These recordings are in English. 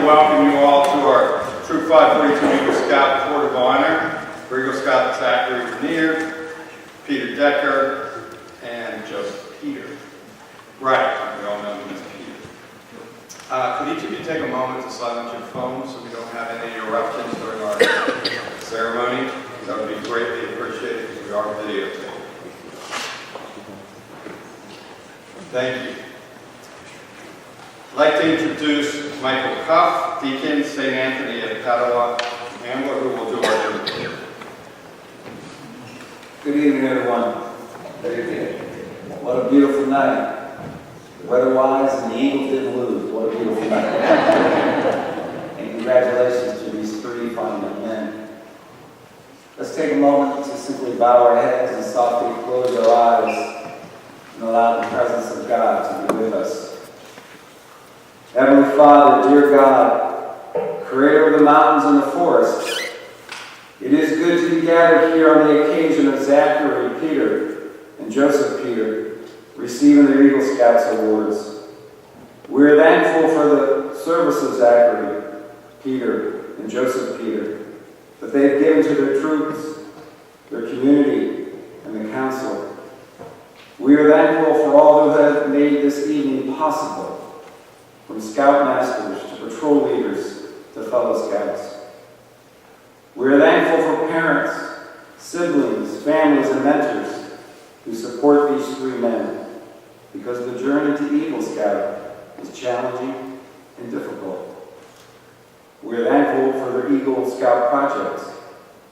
welcome you all to our Troop 542 Eagle Scout Court of Honor for Eagle Scout Zachary Renier, Peter Decker, and Joseph Peter. Right, we all know him as Peter. Could each of you take a moment to silence your phones so we don't have any interruptions during our ceremony? That would be greatly appreciated because we are videotaping. Thank you. I'd like to introduce Michael Cuff, Deacon, St. Anthony at Padua, Ambler, who will do our duty. Good evening, everyone. Good evening. What a beautiful night. Weather-wise, and the Eagles didn't lose. What a beautiful night. And congratulations to these three fine young men. Let's take a moment to simply bow our heads and softly close our eyes and allow the presence of God to be with us. Heavenly Father, dear God, creator of the mountains and the forests, it is good to be gathered here on the occasion of Zachary, Peter, and Joseph Peter receiving their Eagle Scouts awards. We are thankful for the service of Zachary, Peter, and Joseph Peter that they've given to their troops, their community, and the council. We are thankful for all who have made this evening possible, from scoutmasters to patrol leaders to fellow scouts. We are thankful for parents, siblings, families, and mentors who support these three men, because the journey to Eagle Scout is challenging and difficult. We are thankful for their Eagle Scout projects: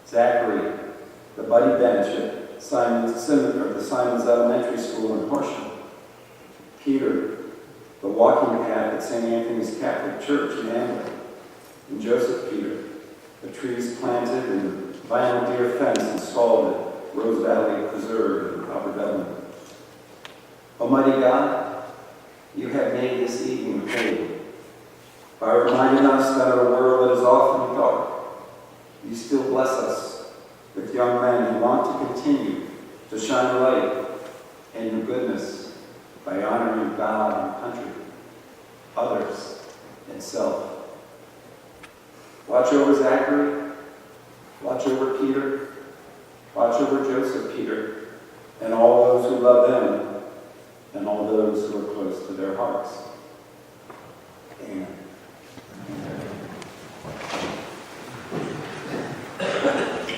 Zachary, the Buddy Bench at the Simons Elementary School in Horsham; Peter, the walking path at St. Anthony's Catholic Church in Ambler; and Joseph Peter, the trees planted and vinyl deer fence installed at Rose Valley Preserve in Upper Dublin. Almighty God, you have made this evening holy by reminding us that in a world that is often dark, you still bless us with young men who want to continue to shine a light in your goodness by honoring God and country, others, and self. Watch over Zachary, watch over Peter, watch over Joseph Peter, and all those who love them, and all those who are close to their hearts. Amen.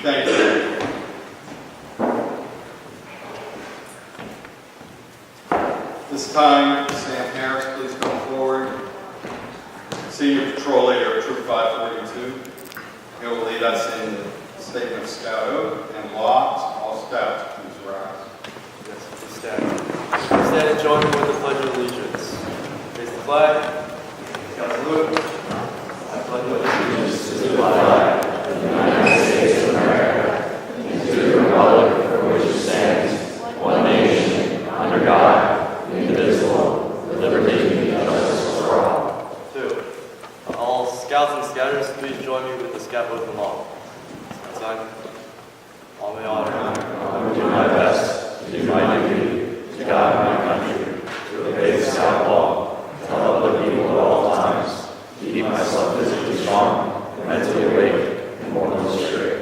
Thank you. This time, Sam Harris, please come forward. Senior Patrol Leader of Troop 542. He will lead us in the statement of Scout Oath and law. All Scouts, please rise. Yes, please stand. Stand and join me with the Pledge of Allegiance. Raise the flag. Scouts salute. I pledge allegiance to the flag of the United States of America and to the republic for which it stands, one nation, under God, indivisible, with liberty and justice for all. 2. All Scouts and Scouters, please join me with the Scout Oath and law. Outside. All may honor. I will do my best to do my duty, to guide my country, to obey the Scout law, to help other people at all times, to keep myself physically strong, mentally awake, and morally straight.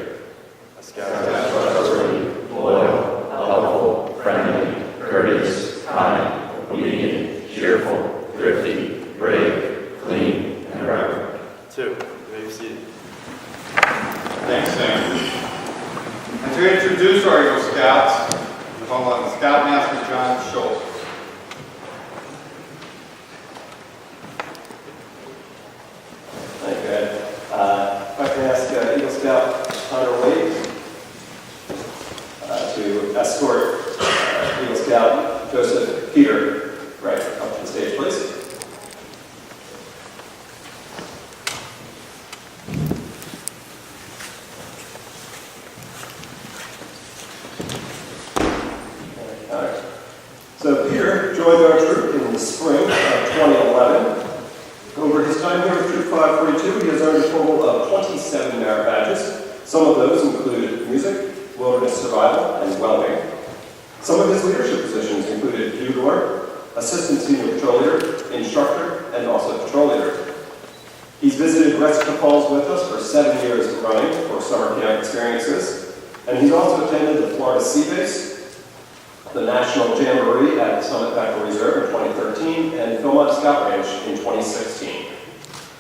A Scout is trustworthy, loyal, helpful, friendly, courteous, kind, obedient, cheerful, thrifty, brave, clean, and reverent. 2. You may be seated. Thanks, Sam. And to introduce our Eagle Scouts, we call on Scoutmaster John Schultz. Thank you, Ed. If I can ask Eagle Scout Hunter Wade to escort Eagle Scout Joseph Peter right up to the stage, please. All right. So Peter joined our troop in the spring of 2011. Over his time here with Troop 542, he has earned a total of 27 merit badges. Some of those included music, wilderness survival, and welding. Some of his leadership positions included bugler, assistant senior patrol leader, instructor, and also patrol leader. He's visited Resca Falls with us for 7 years running for summer camp experiences, and he's also attended the Florida Sea Base, the National Jamboree at Summit Factor Reserve in 2013, and Philmont Scout Ranch in 2016.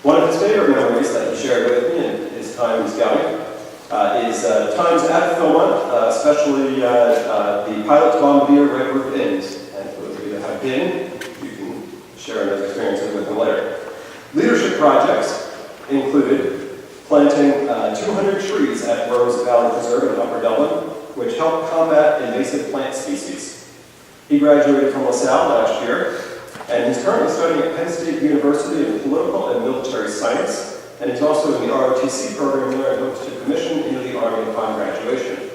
One of his favorite memories that he shared with me in his time scouting is times at Philmont, especially the Pilot's Bombardier Red Roof Inns. And for those of you that have been, you can share those experiences with him later. Leadership projects included planting 200 trees at Rose Valley Preserve in Upper Dublin, which helped combat invasive plant species. He graduated from LaSalle last year, and he's currently studying at Penn State University in political and military science, and he's also in the ROTC program there and hopes to commission into the Army upon graduation.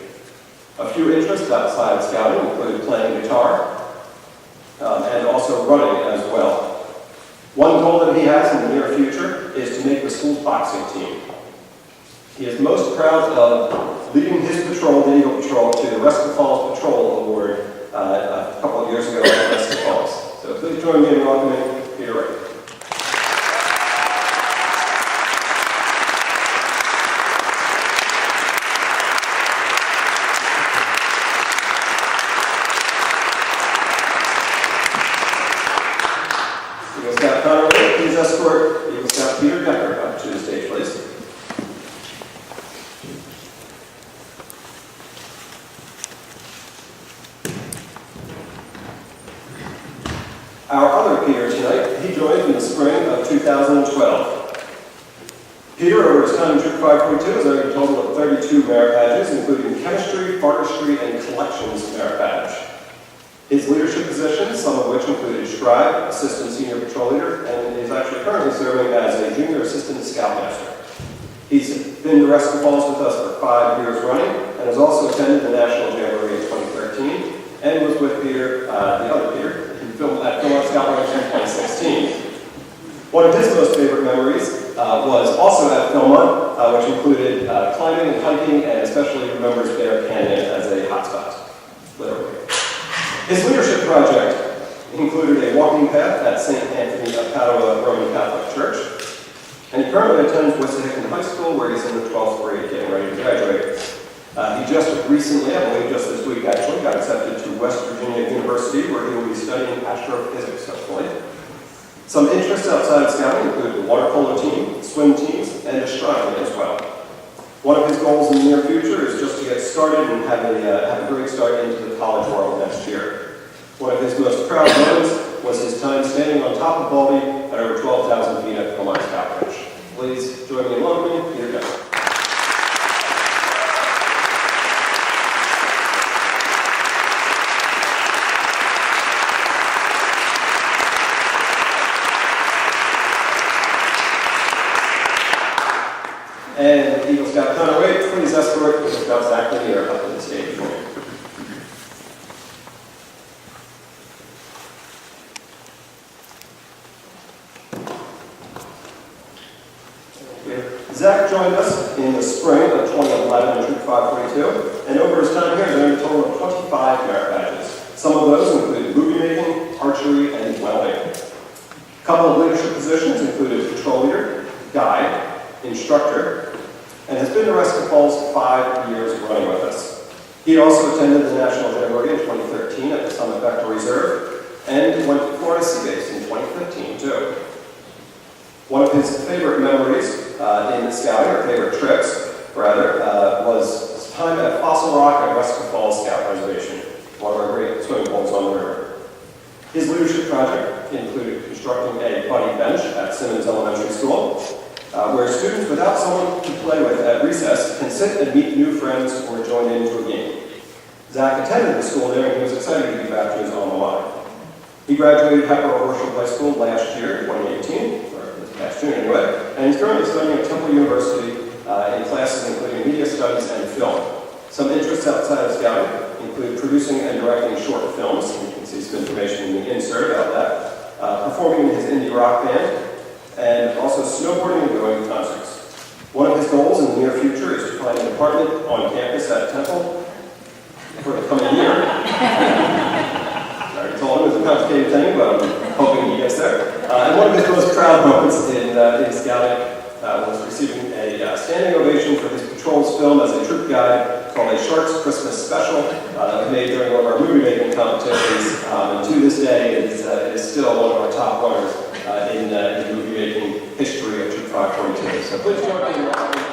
A few interests outside of scouting include playing guitar and also running as well. One goal that he has in the near future is to make the school's boxing team. He is most proud of leading his patrol, the Eagle Patrol, to the Resca Falls Patrol Award a couple of years ago at Resca Falls. So please join me in welcoming Peter Wright. Eagle Scout Connor Wright, please escort Eagle Scout Peter Decker up to the stage, please. Our other Peter tonight, he joined in the spring of 2012. Peter, over his time in Troop 542, has earned a total of 32 merit badges, including chemistry, forestry, and collections merit badge. His leadership positions, some of which included Scribe, Assistant Senior Patrol Leader, and is actually currently serving as a Junior Assistant Scoutmaster. He's been to Resca Falls with us for 5 years running, and has also attended the National Jamboree in 2013, and was with Peter, the other Peter, at Philmont Scout Ranch in 2016. One of his most favorite memories was also at Philmont, which included climbing and hiking, and especially remembers Bear Canyon as a hotspot, literally. His leadership project included a walking path at St. Anthony of Padua Roman Catholic Church, and he currently attends Wissahickon High School, where he's in the 12th grade, getting ready to graduate. He just recently, I believe just this week actually, got accepted to West Virginia University, where he will be studying astrophysics, hopefully. Some interests outside of scouting include the water polo team, swim teams, and astronomy as well. One of his goals in the near future is just to get started and have a great start into the college world next year. One of his most proud moments was his time standing on top of Baldy at over 12,000 feet at Philmont Scout Ranch. Please join me in welcoming Peter Decker. And Eagle Scout Connor Wright, please escort Eagle Scout Zach Lanier up to the stage for me. Zach joined us in the spring of 2011 in Troop 542, and over his time here, he earned a total of 25 merit badges. Some of those included movie making, archery, and welding. A couple of leadership positions included patrol leader, guide, instructor, and has been to Resca Falls 5 years running with us. He also attended the National Jamboree in 2013 at the Summit Factor Reserve, and went to Florida Sea Base in 2015 too. One of his favorite memories in scouting, or favorite trips, rather, was his time at Fossil Rock at Resca Falls Scout Reservation, one of our great swimming pools on the river. His leadership project included constructing a buddy bench at Simmons Elementary School, where students without someone to play with at recess can sit and meet new friends or join into a game. Zach attended the school there, and he was excited to be back to his alma mater. He graduated Pepperell Horsham High School last year, in 2018, or this past June anyway, and he's currently studying at Temple University in classes including media studies and film. Some interests outside of scouting include producing and directing short films, and you can see some information in the insert about that, performing in his indie rock band, and also snowboarding and going to concerts. One of his goals in the near future is to find an apartment on campus at Temple for the coming year. I already told him it was a complicated thing, but I'm hoping he gets there. And one of his most proud moments in in Scouting, was receiving a standing ovation for his patrol's film as a troop guide called A Shark's Christmas Special that was made during one of our movie making competitions. And to this day, it is still one of our top runners in the movie making history of Troop 542. So please join me in welcoming.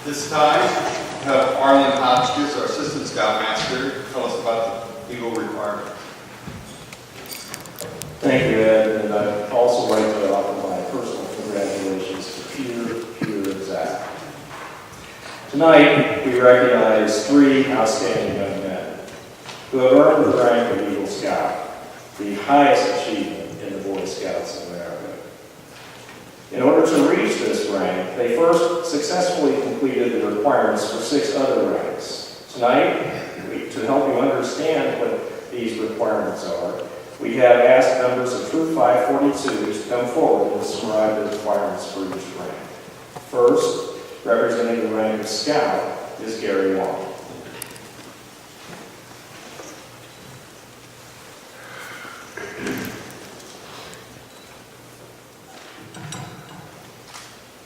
This time, we have Arlen Hotchkiss, our Assistant Scoutmaster, tell us about the Eagle requirement. Thank you, Ed, and I'd also like to offer my personal congratulations to Peter, and Zach. Tonight, we recognize 3 outstanding young men who have earned the rank of Eagle Scout, the highest achievement in the Boy Scouts of America. In order to reach this rank, they first successfully completed the requirements for 6 other ranks. Tonight, to help you understand what these requirements are, we have asked members of Troop 542 to come forward and describe the requirements for each rank. First, representing the rank of Scout, is Gary Wong.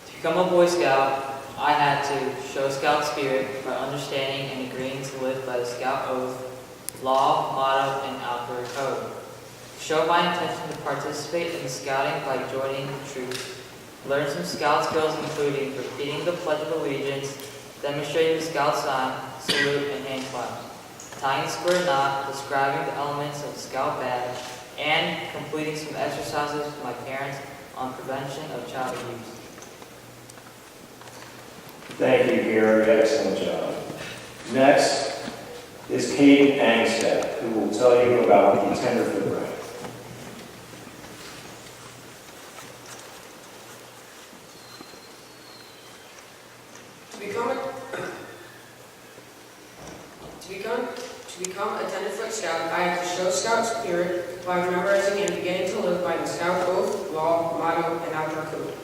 To become a Boy Scout, I had to show Scout spirit by understanding and agreeing to live by the Scout Oath, law, motto, and outdoor code. Show my intention to participate in Scouting by joining the troops. Learn some Scout skills including repeating the Pledge of Allegiance, demonstrating the Scout sign, salute, and hand claps, tying the square knot, describing the elements of the Scout badge, and completing some exercises with my parents on prevention of child abuse. Thank you, Gary. Excellent job. Next is Kate Angstead, who will tell you about the Tenderfoot rank. To become a Tenderfoot Scout, I have to show Scout spirit by memorizing and beginning to live by the Scout Oath, law, motto, and outdoor code.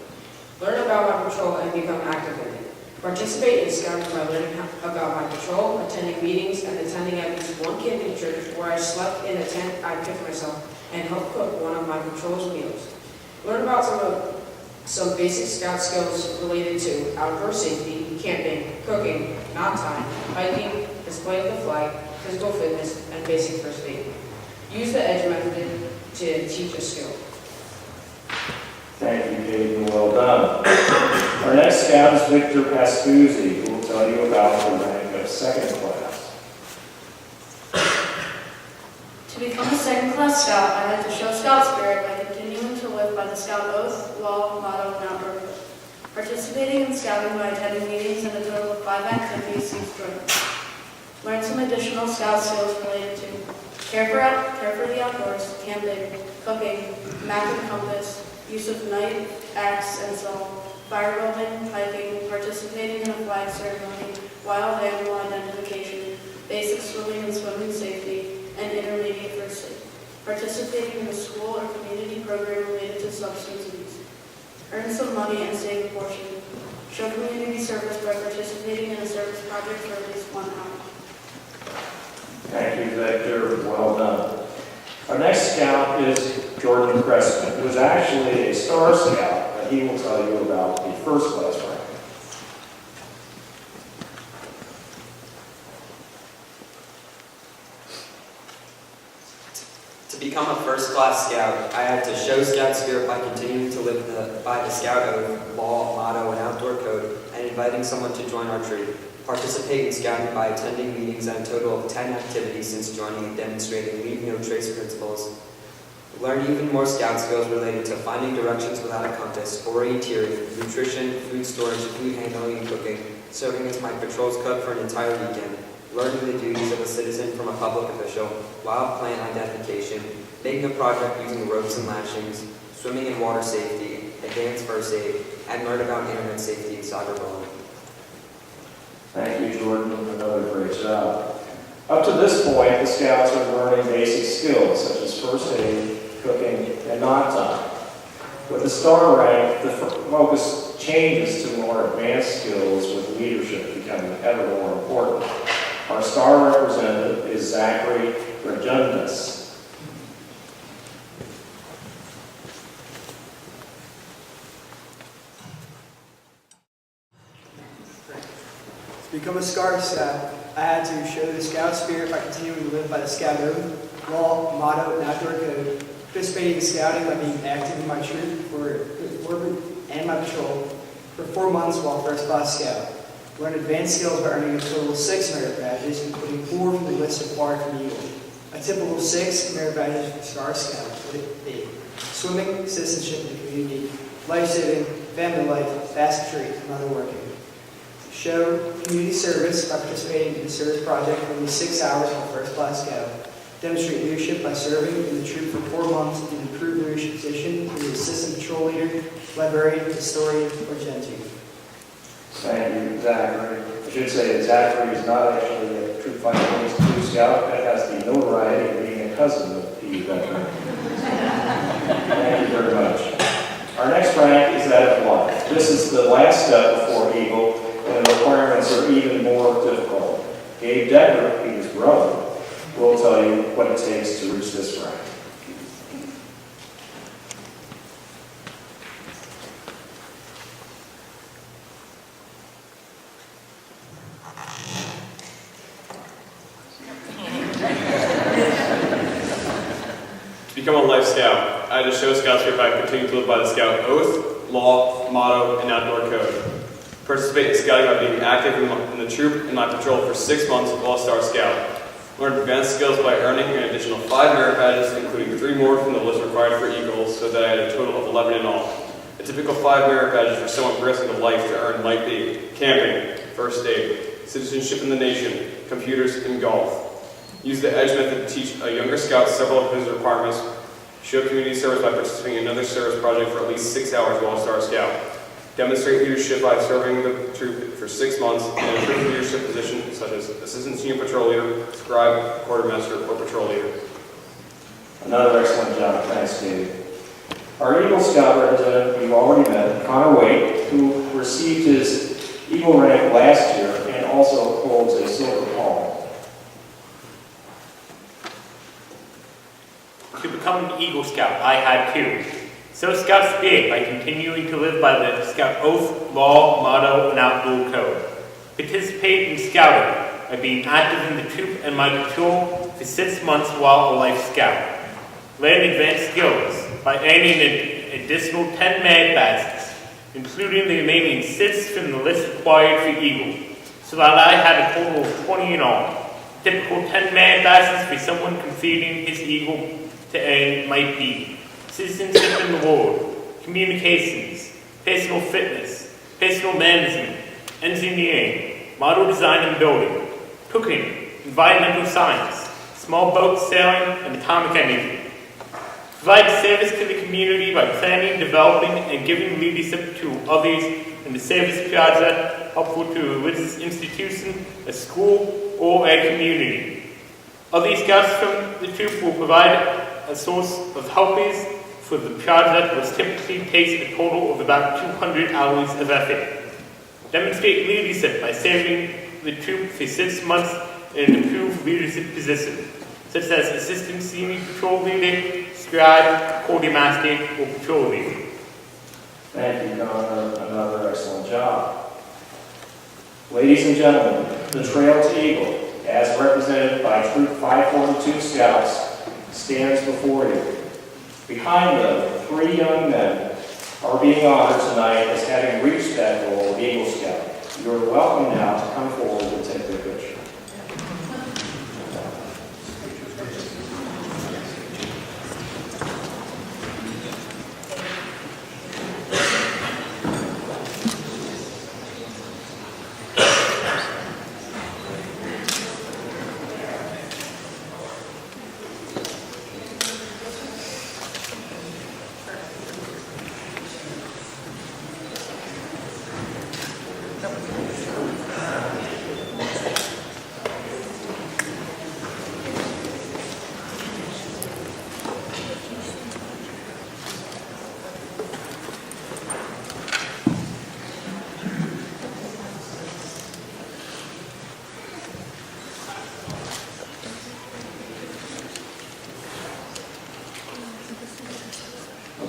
Learn about my patrol and become active in it. Participate in Scouting by learning about my patrol, attending meetings, and attending at least one camping trip where I slept in a tent I picked myself and helped cook one of my patrol's meals. Learn about some basic Scout skills related to outdoor safety, camping, cooking, knot tying, hiking, display of the flag, physical fitness, and basic first aid. Use the EDGE method to teach a skill. Thank you, Kate, and well done. Our next scout is Victor Pascuzzi, who will tell you about the rank of second class. To become a second-class Scout, I had to show Scout spirit by continuing to live by the Scout Oath, law, motto, and outdoor code. Participating in Scouting by attending meetings and a total of 5 activities each trip. Learn some additional Scout skills related to care for the outdoors, camping, cooking, map and compass, use of knife, axe, and saw, fire building, hiking, participating in a flag ceremony, wild animal identification, basic swimming and swimming safety, and intermediate first aid. Participating in a school or community program related to substance abuse. Earn some money and save a portion. Show community service by participating in a service project for at least 1 hour. Thank you, Victor. Well done. Our next scout is Jordan Preston, who is actually a Star Scout, but he will tell you about the first class rank. To become a first-class Scout, I had to show Scout spirit by continuing to live by the Scout Oath, law, motto, and outdoor code, and inviting someone to join our troop. Participate in Scouting by attending meetings and a total of 10 activities since joining and demonstrating Leave No Trace principles. Learn even more Scout skills related to finding directions without a compass, orienteering, nutrition, food storage, food handling, and cooking, serving as my patrol's cook for an entire weekend, learning the duties of a citizen from a public official, wild plant identification, making a project using ropes and lashings, swimming and water safety, advanced first aid, and learn about internet safety and cyberbullying. Thank you, Jordan. Another great job. Up to this point, the Scouts are learning basic skills such as first aid, cooking, and knot tying. With the star rank, the focus changes to more advanced skills with leadership becoming ever more important. Our star representative is Zachary Redundus. To become a Scout, I had to show the Scout spirit by continuing to live by the Scout oath, law, motto, and outdoor code, participating in scouting by being active in my troop and my patrol for 4 months while first class scout. Learn advanced skills by earning a total of 6 merit badges, including 4 from the list required from Eagle. A typical 6 merit badges for Star Scout would be swimming, citizenship in the community, life-saving, family life, basketry, and other working. Show community service by participating in the service project for at least 6 hours while first class scout. Demonstrate leadership by serving in the troop for 4 months in an improved leadership position as the assistant patrol leader, librarian, historian, or gen chief. Thank you, Zachary. I should say that Zachary is not actually a Troop 542 Scout. That has the notoriety of being a cousin of the veteran. Thank you very much. Our next rank is that of life. This is the last step before Eagle, and the requirements are even more difficult. Gabe Decker, Peter's brother, will tell you what it takes to reach this rank. To become a Life Scout, I had to show Scout spirit by continuing to live by the Scout oath, law, motto, and outdoor code. Participate in scouting by being active in the troop and my patrol for 6 months of All-Star Scout. Learn advanced skills by earning an additional 5 merit badges, including 3 more from the list required for Eagles, so that I had a total of 11 in all. A typical 5 merit badges for someone progressing in life to earn might be camping, first aid, citizenship in the nation, computers, and golf. Use the EDGE method to teach a younger scout several of his requirements. Show community service by participating in another service project for at least 6 hours while Star Scout. Demonstrate leadership by serving the troop for 6 months in a troop leadership position such as assistant senior patrol leader, scribe, quartermaster, or patrol leader. Another excellent job. Thanks, Dave. Our Eagle Scout representative you've already met, Connor Waite, who received his Eagle rank last year and also holds a silver palm. To become an Eagle Scout, I had to show Scout spirit by continuing to live by the Scout oath, law, motto, and outdoor code. Participate in scouting by being active in the troop and my patrol for 6 months while a Life Scout. Learn advanced skills by earning an additional 10 merit badges, including the remaining 6 from the list required for Eagle, so that I had a total of 20 in all. Typical 10 merit badges for someone completing his Eagle to earn might be citizenship in the world, communications, personal fitness, personal management, engineering, model design and building, cooking, environmental science, small boat sailing, and atomic energy. Provide service to the community by planning, developing, and giving leadership to others in the service project helpful to a religious institution, a school, or a community. Other scouts from the troop will provide a source of helpers for the project, which typically takes a total of about 200 hours of effort. Demonstrate leadership by serving the troop for 6 months in an improved leadership position, such as assistant senior patrol leader, scribe, quartermaster, or patrol leader. Thank you, Connor. Another excellent job. Ladies and gentlemen, the Trail to Eagle, as represented by Troop 542 Scouts, stands before you. Behind them, 3 young men are being honored tonight as having reached that goal of Eagle Scout. You are welcome now to come forward and take their picture.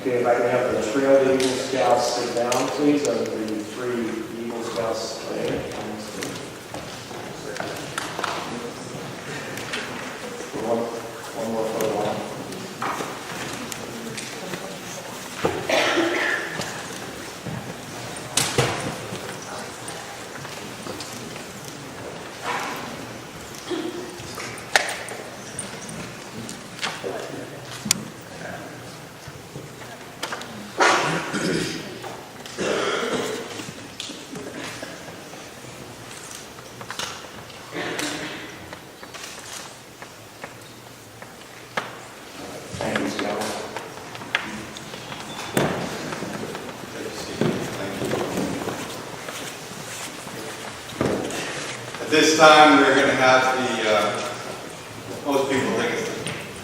Okay, if I can have the Trail Eagle Scouts sit down, please, of the 3 Eagle Scouts there. One more photo on. Thank you, Scott. At this time, we're going to have most people think it's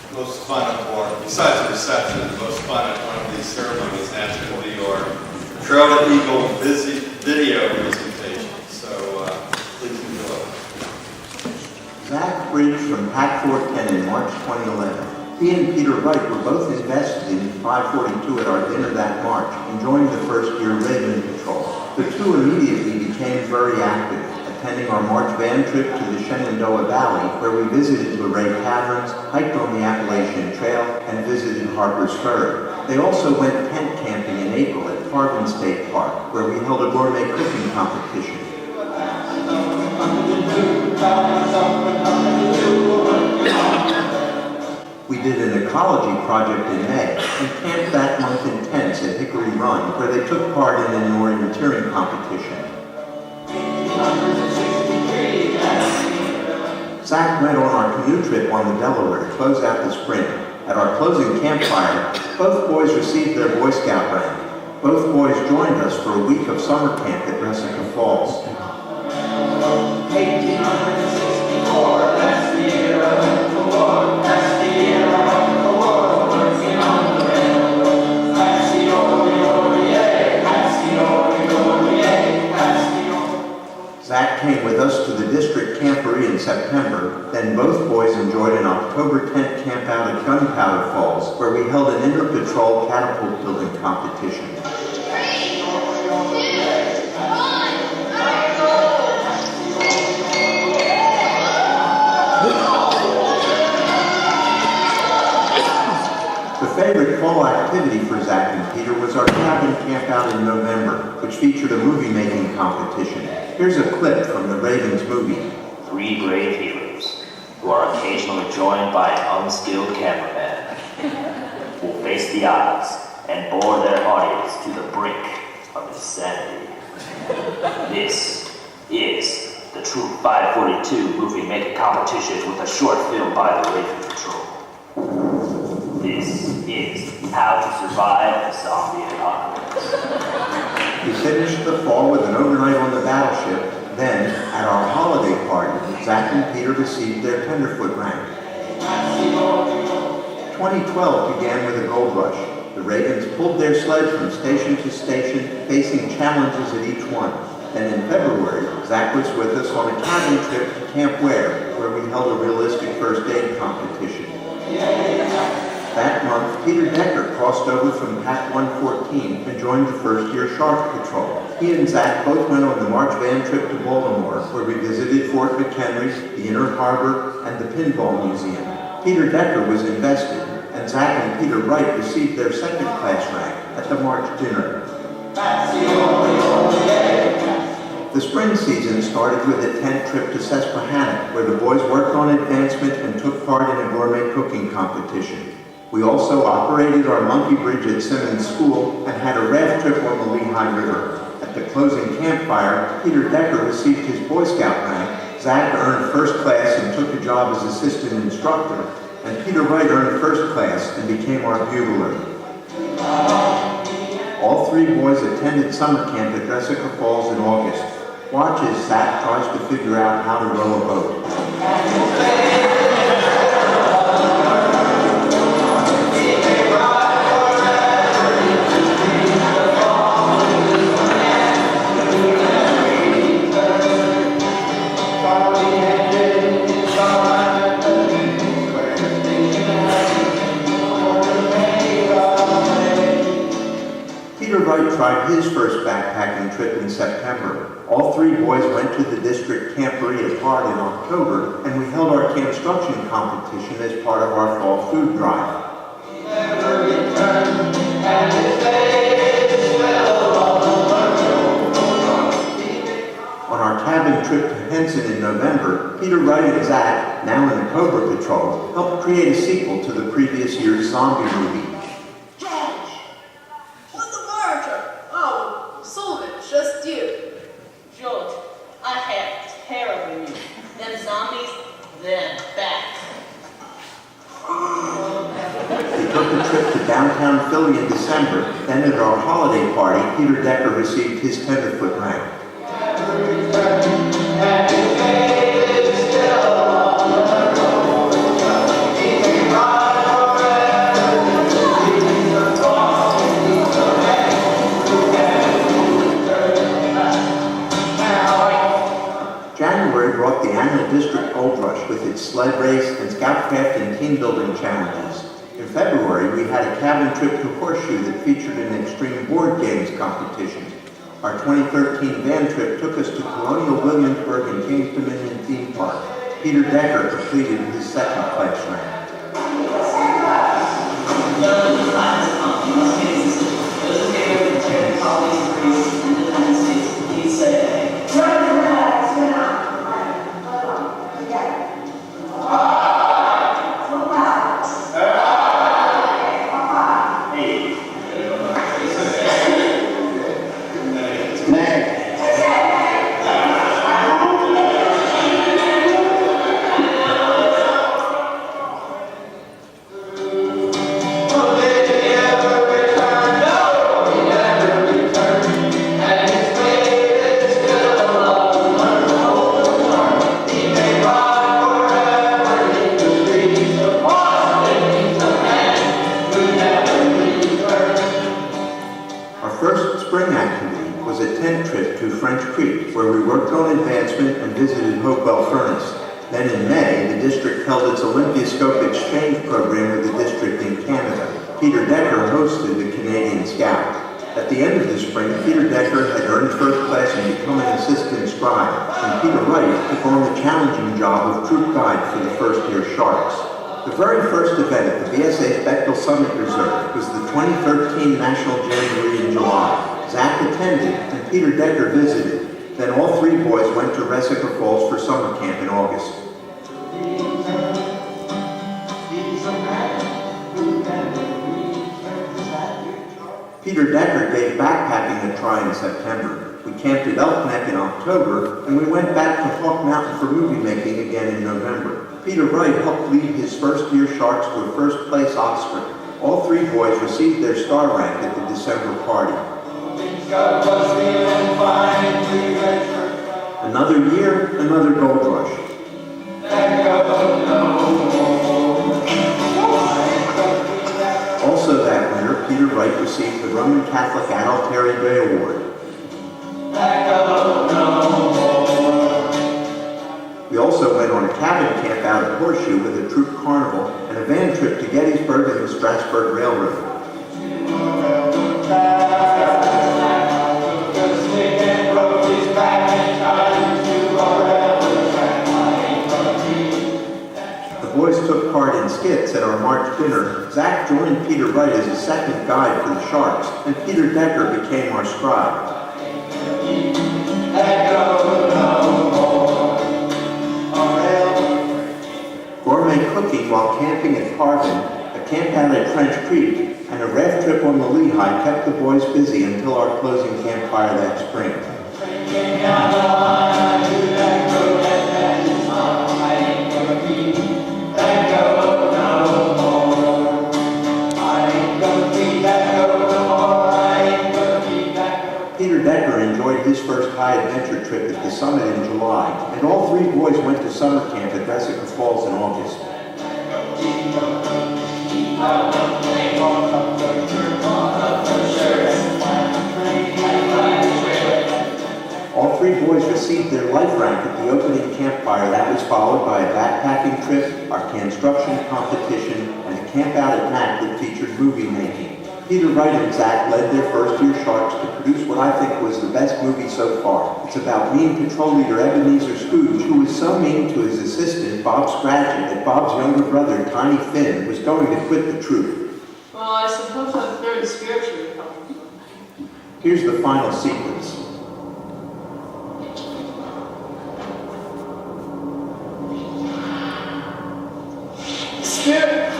the most fun or besides the reception, the most fun at one of these ceremonies naturally your Trail to Eagle video presentation. So please enjoy. Zach Bridge from Pack 410 in March 2011. He and Peter Wright were both invested in 542 at our dinner that March and joined the first-year Raven Patrol. The two immediately became very active, attending our March van trip to the Shenandoah Valley, where we visited Luray Caverns, hiked on the Appalachian Trail, and visited Harper's Ferry. They also went tent camping in April at Carbon State Park, where we held a gourmet cooking competition. We did an ecology project in May and camped that month in tents at Hickory Run, where they took part in an orienteering competition. Zach went on our canoe trip on the Delaware to close out the spring. At our closing campfire, both boys received their Boy Scout rank. Both boys joined us for a week of summer camp at Resica Falls. 1864, that's the year of the war, that's the year of the war, working on the railroad. That's the Oregon, that's the Oregon, that's the Oregon. Zach came with us to the district camporee in September. Then both boys enjoyed an October tent camp out at Gunpowder Falls, where we held an inter-patrol catapult building competition. The favorite fall activity for Zach and Peter was our cabin camp out in November, which featured a movie-making competition. Here's a clip from the Ravens movie. 3 brave heroes, who are occasionally joined by an unskilled cameraman, will face the odds and bore their audience to the brink of insanity. This is the Troop 542 movie-making competition with a short film by the Raven Patrol. This is how to survive the zombie apocalypse. We finished the fall with an overnight on the battleship. Then, at our holiday party, Zach and Peter received their tenderfoot rank. 2012 began with a gold rush. The Ravens pulled their sled from station to station, facing challenges at each one. Then in February, Zach was with us on a cabin trip to Camp Ware, where we held a realistic first aid competition. That month, Peter Decker crossed over from Pack 114 and joined the first-year Shark Patrol. He and Zach both went on the March van trip to Baltimore, where we visited Fort McHenry, the Inner Harbor, and the Pinball Museum. Peter Decker was invested, and Zach and Peter Wright received their second-class rank at the March dinner. The spring season started with a tent trip to Susquehanna, where the boys worked on advancement and took part in a gourmet cooking competition. We also operated our monkey bridge at Simmons School and had a raft trip on the Lehigh River. At the closing campfire, Peter Decker received his Boy Scout rank, Zach earned first class and took a job as assistant instructor, and Peter Wright earned first class and became our bugler. All 3 boys attended summer camp at Resica Falls in August. Watch as Zach tries to figure out how to row a boat. tried his first backpacking trip in September. All three boys went to the district camporee at Hart in October, and we held our construction competition as part of our fall food drive. On our cabin trip to Henson in November, Peter Wright and Zach, now in the Cobra Patrol, helped create a sequel to the previous year's zombie movie. George! What's the matter? Oh, Sullivan, just you. George, I have terrible news. Them zombies, they're back. We took a trip to downtown Philly in December. Then at our holiday party, Peter Decker received his tenderfoot rank. January brought the annual district gold rush with its sled race and scoutcraft and team building challenges. In February, we had a cabin trip to Horseshoe that featured an extreme board games competition. Our 2013 van trip took us to Colonial Williamsburg and Kings Dominion Theme Park. Peter Decker completed his second pledge rank. Then in May, the district held its Olympiascope exchange program with the district in Canada. Peter Decker hosted the Canadian Scout. At the end of the spring, Peter Decker had earned first class and become an assistant scribe, and Peter Wright took on the challenging job of troop guide for the first-year Sharks. The very first event at the VSA's Bechtel Summit Reserve was the 2013 National Jamboree in July. Zach attended, and Peter Decker visited. Then all three boys went to Resaca Falls for summer camp in August. Peter Decker gave backpacking a try in September. We camped at Elk Neck in October, and we went back to Hawk Mountain for movie making again in November. Peter Wright helped lead his first-year Sharks to a first-place Oscar. All three boys received their star rank at the December party. Another year, another gold rush. Also that winter, Peter Wright received the Roman Catholic Adult Harry Gray Award. We also went on a cabin camp out at Horseshoe with a troop carnival and a van trip to Gettysburg and the Strasburg Railroad. The boys took part in skits at our March dinner. Zach joined Peter Wright as a second guide for the Sharks, and Peter Decker became our scribe. Gourmet cooking while camping at Carvin, a camp out at French Creek, and a raft trip on the Lehigh kept the boys busy until our closing campfire that spring. Peter Decker enjoyed his first high adventure trip at the summit in July, and all three boys went to summer camp at Resaca Falls in August. All three boys received their life rank at the opening campfire. That was followed by a backpacking trip, our construction competition, and a camp out at Mac that featured movie making. Peter Wright and Zach led their first-year Sharks to produce what I think was the best movie so far. It's about mean patrol leader Ebenezer Scrooge, who was so mean to his assistant, Bob Scratchett, that Bob's younger brother, Tiny Finn, was going to quit the troop. Well, I suppose that's very spiritually helpful. Here's the final sequence. Spirit,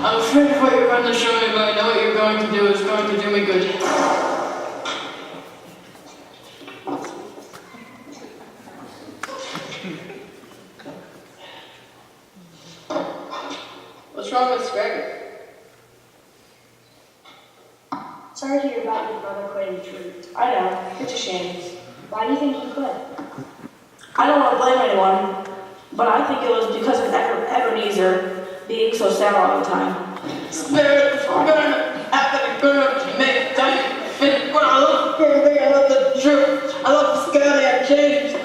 I'm afraid of what you're going to show me, but I know what you're going to do is going to do me good. What's wrong with Gregor? Sorry to hear about your brother quitting the troop. I know, it's a shame. Why do you think he quit? I don't want to blame anyone, but I think it was because of Ebenezer being so sad all the time. Spirit, if we're going to happen to grow up to make Tiny Finn, what I love everything, I love the truth, I love the Scotty, I changed.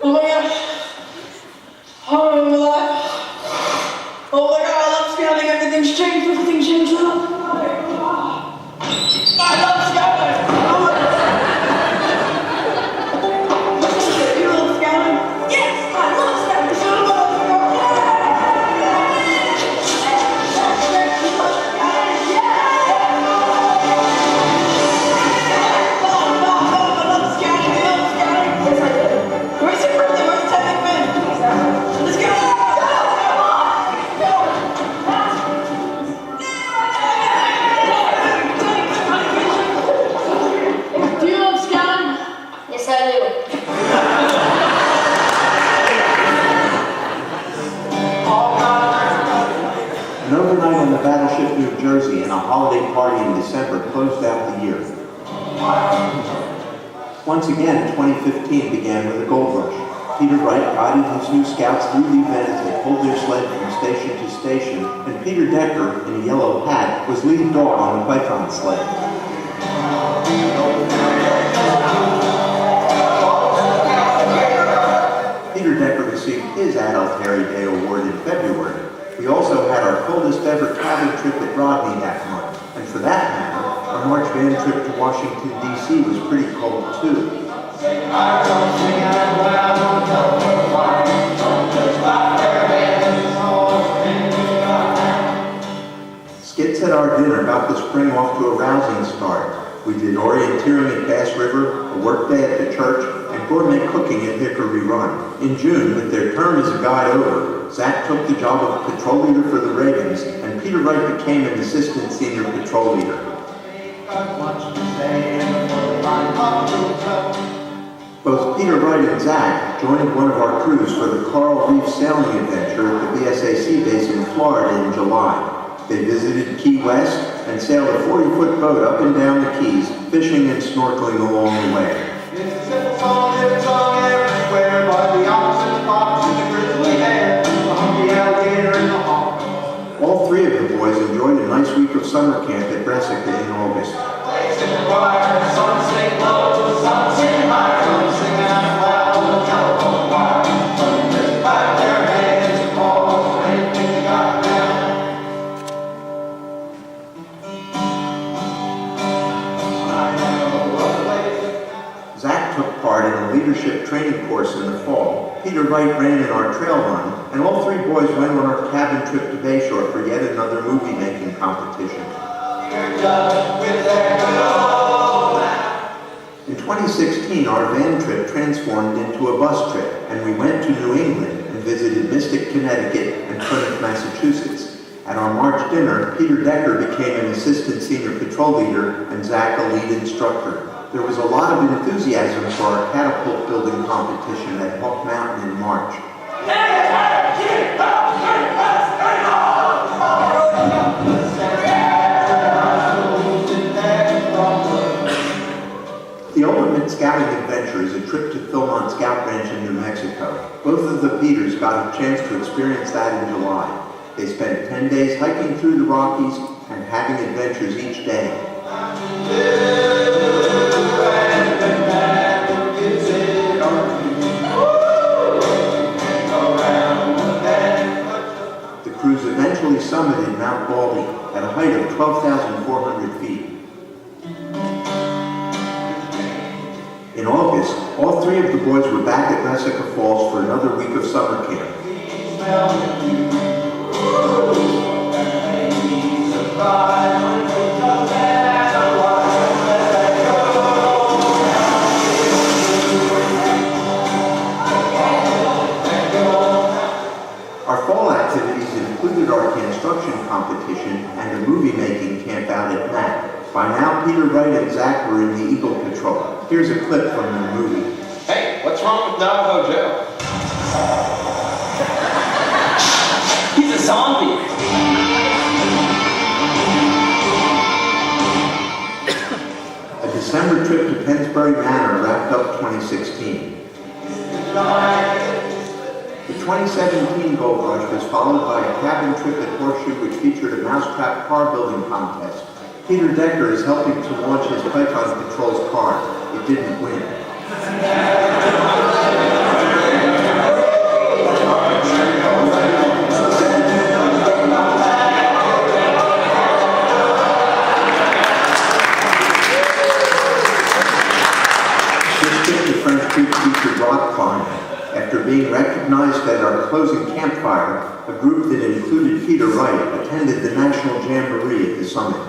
Oh my gosh. Oh, I'm alive. Oh my god, I love scouting, everything's changed up. I love scouting. You love scouting? Yes, I love scouting. Where's your birthday? Where's Tiny Finn? Let's go! Do you love scouting? Yes, I do. An overnight on the battleship New Jersey and a holiday party in December closed out the year. Once again, 2015 began with a gold rush. Peter Wright guided his new scouts through the event as they pulled their sled from station to station, and Peter Decker, in a yellow hat, was lead dog on the Python sled. Peter Decker received his Adult Harry Day Award in February. We also had our coldest ever cabin trip at Rodney that month, and for that matter, our March van trip to Washington, D.C. was pretty cold too. Skits at our dinner got the spring off to a rousing start. We did orienteering at Bass River, a workday at the church, and gourmet cooking at Hickory Run. In June, with their term as a guide over, Zach took the job of patrol leader for the Ravens, and Peter Wright became an assistant senior patrol leader. Both Peter Wright and Zach joined one of our crews for the Coral Reef sailing adventure at the BSAC base in Florida in July. They visited Key West and sailed a 40-foot boat up and down the Keys, fishing and snorkeling along the way. It's a simple song, every song everywhere, by the ox and the fox and the grizzly bear, the hungry alligator and the hawk. All three of the boys enjoyed a nice week of summer camp at Brescia in August. Plays in the choir, some sing low, some sing high, some sing out loud on the telephone wire. Some just clap their hands and call for anything they got down. Zach took part in a leadership training course in the fall. Peter Wright ran in our trail run, and all three boys went on our cabin trip to Bayshore for yet another movie-making competition. In 2016, our van trip transformed into a bus trip, and we went to New England and visited Mystic, Connecticut, and Plymouth, Massachusetts. At our March dinner, Peter Decker became an assistant senior patrol leader and Zach a lead instructor. There was a lot of enthusiasm for our catapult building competition at Hawk Mountain in March. The ultimate scouting adventure is a trip to Philmont Scout Ranch in New Mexico. Both of the Peters got a chance to experience that in July. They spent 10 days hiking through the Rockies and having adventures each day. The crew's 12,400 feet. In August, all three of the boys were back at Resica Falls for another week of summer camp. Our fall activities included our construction competition and a movie-making camp out at Mac. By now, Peter Wright and Zach were in the Eagle Patrol. Here's a clip from the movie. Hey, what's wrong with Navajo Joe? He's a zombie. A December trip to Pennsbury Manor wrapped up 2016. The 2017 Gold Rush was followed by a cabin trip at Horseshoe, which featured a mousetrap car building contest. Peter Decker is helping to launch his Python Patrol's car. It didn't win. This trip to French Creek featured rock climbing. After being recognized at our closing campfire, a group that included Peter Wright attended the National Jamboree at the summit.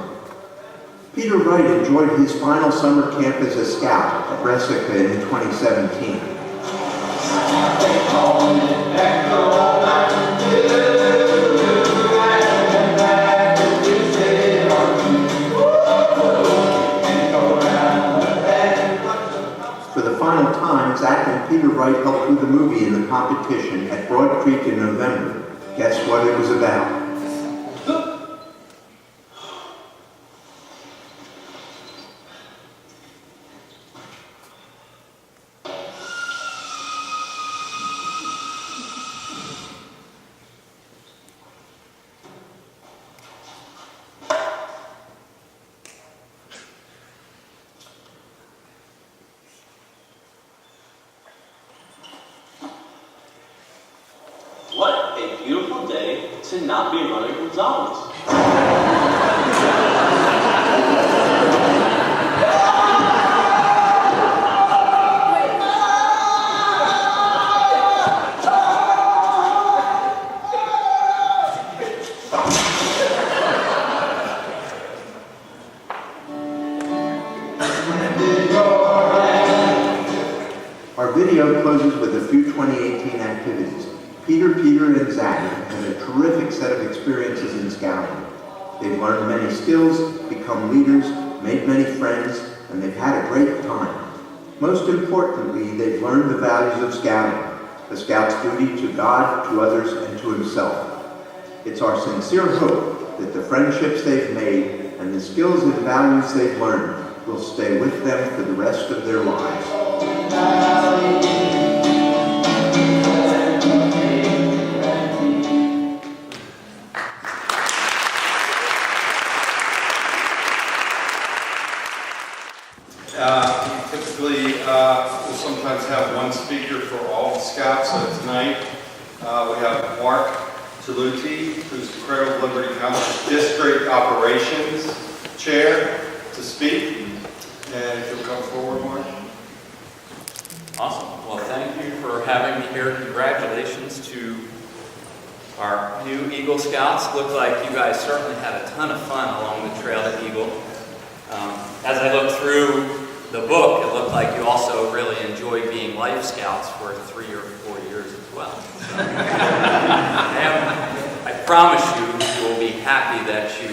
Peter Wright enjoyed his final summer camp as a scout at Resica in 2017. For the final time, Zach and Peter Wright helped with the movie in the competition at Broad Creek in November. Guess what it was about? What a beautiful day to not be running from zombies. Our video closes with a few 2018 activities. Peter, and Zach had a terrific set of experiences in scouting. They've learned many skills, become leaders, made many friends, and they've had a great time. Most importantly, they've learned the values of scouting, the scout's duty to God, to others, and to himself. It's our sincere hope that the friendships they've made and the skills and values they've learned will stay with them for the rest of their lives. Typically, we'll sometimes have one speaker for all the scouts. So tonight, we have Mark Taluti, who's the Cradle of Liberty Council District Operations Chair, to speak. And if you'll come forward, Mark. Awesome. Well, thank you for having me here. Congratulations to our new Eagle Scouts. Looked like you guys certainly had a ton of fun along the trail to Eagle. As I looked through the book, it looked like you also really enjoyed being Life Scouts for 3 or 4 years as well. So, I promise you will be happy that you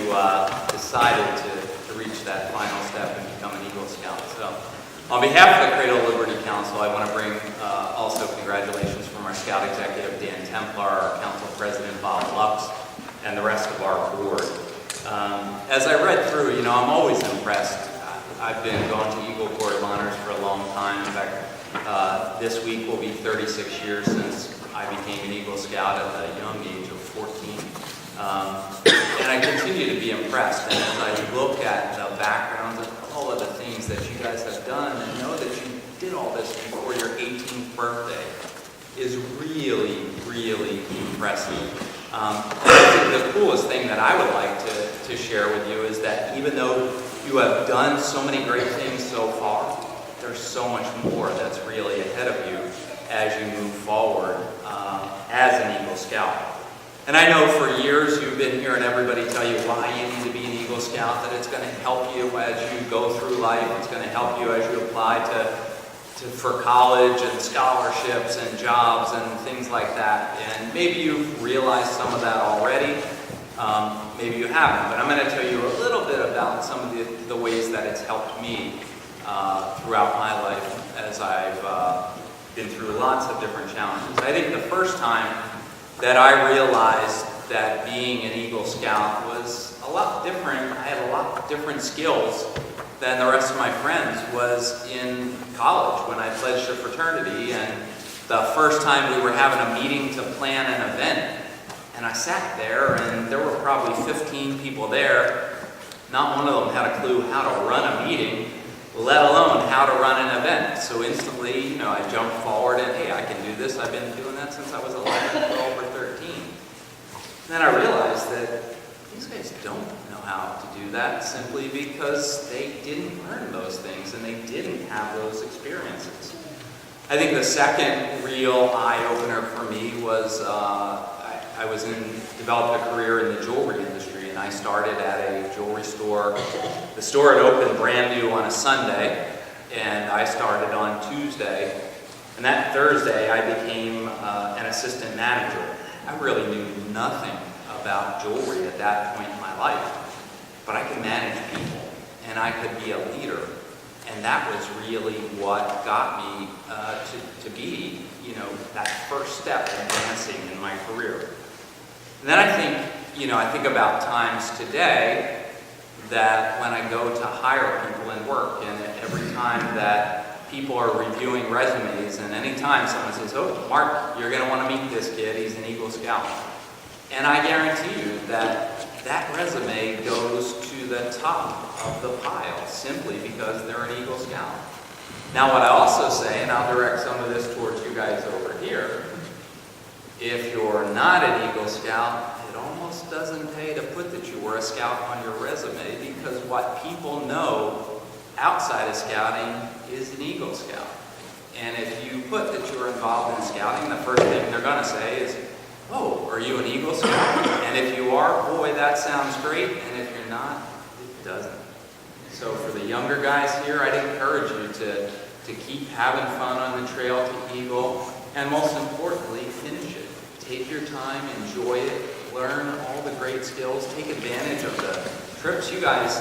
decided to reach that final step and become an Eagle Scout. So, on behalf of the Cradle of Liberty Council, I want to bring also congratulations from our Scout Executive Dan Templar, our Council President Bob Lux, and the rest of our board. As I read through, I'm always impressed. I've been going to Eagle Court of Honors for a long time. In fact, this week will be 36 years since I became an Eagle Scout at the young age of 14. And I continue to be impressed. And as I look at the backgrounds of all of the things that you guys have done and know that you did all this before your 18th birthday is really, really impressive. I think the coolest thing that I would like to share with you is that even though you have done so many great things so far, there's so much more that's really ahead of you as you move forward as an Eagle Scout. And I know for years you've been hearing everybody tell you why you need to be an Eagle Scout, that it's going to help you as you go through life, it's going to help you as you apply for college and scholarships and jobs and things like that. And maybe you've realized some of that already, maybe you haven't, but I'm going to tell you a little bit about some of the ways that it's helped me throughout my life as I've been through lots of different challenges. I think the first time that I realized that being an Eagle Scout was a lot different, I had a lot different skills than the rest of my friends, was in college when I pledged a fraternity, and the first time we were having a meeting to plan an event, and I sat there and there were probably 15 people there. Not one of them had a clue how to run a meeting, let alone how to run an event. So instantly, I jumped forward and, hey, I can do this. I've been doing that since I was 11, 12, or 13. And then I realized that these guys don't know how to do that simply because they didn't learn those things and they didn't have those experiences. I think the second real eye-opener for me was I developed a career in the jewelry industry, and I started at a jewelry store. The store had opened brand new on a Sunday, and I started on Tuesday. And that Thursday, I became an assistant manager. I really knew nothing about jewelry at that point in my life, but I could manage people, and I could be a leader. And that was really what got me to be, that first step in advancing in my career. And then I think about times today that when I go to hire people in work, and every time that people are reviewing resumes, and anytime someone says, oh, Mark, you're going to want to meet this kid, he's an Eagle Scout. And I guarantee you that resume goes to the top of the pile simply because they're an Eagle Scout. Now what I also say, and I'll direct some of this towards you guys over here, if you're not an Eagle Scout, it almost doesn't pay to put that you were a scout on your resume, because what people know outside of scouting is an Eagle Scout. And if you put that you were involved in scouting, the first thing they're going to say is, oh, are you an Eagle Scout? And if you are, boy, that sounds great. And if you're not, it doesn't. So for the younger guys here, I'd encourage you to keep having fun on the trail to Eagle, and most importantly, finish it. Take your time, enjoy it, learn all the great skills, take advantage of the trips. You guys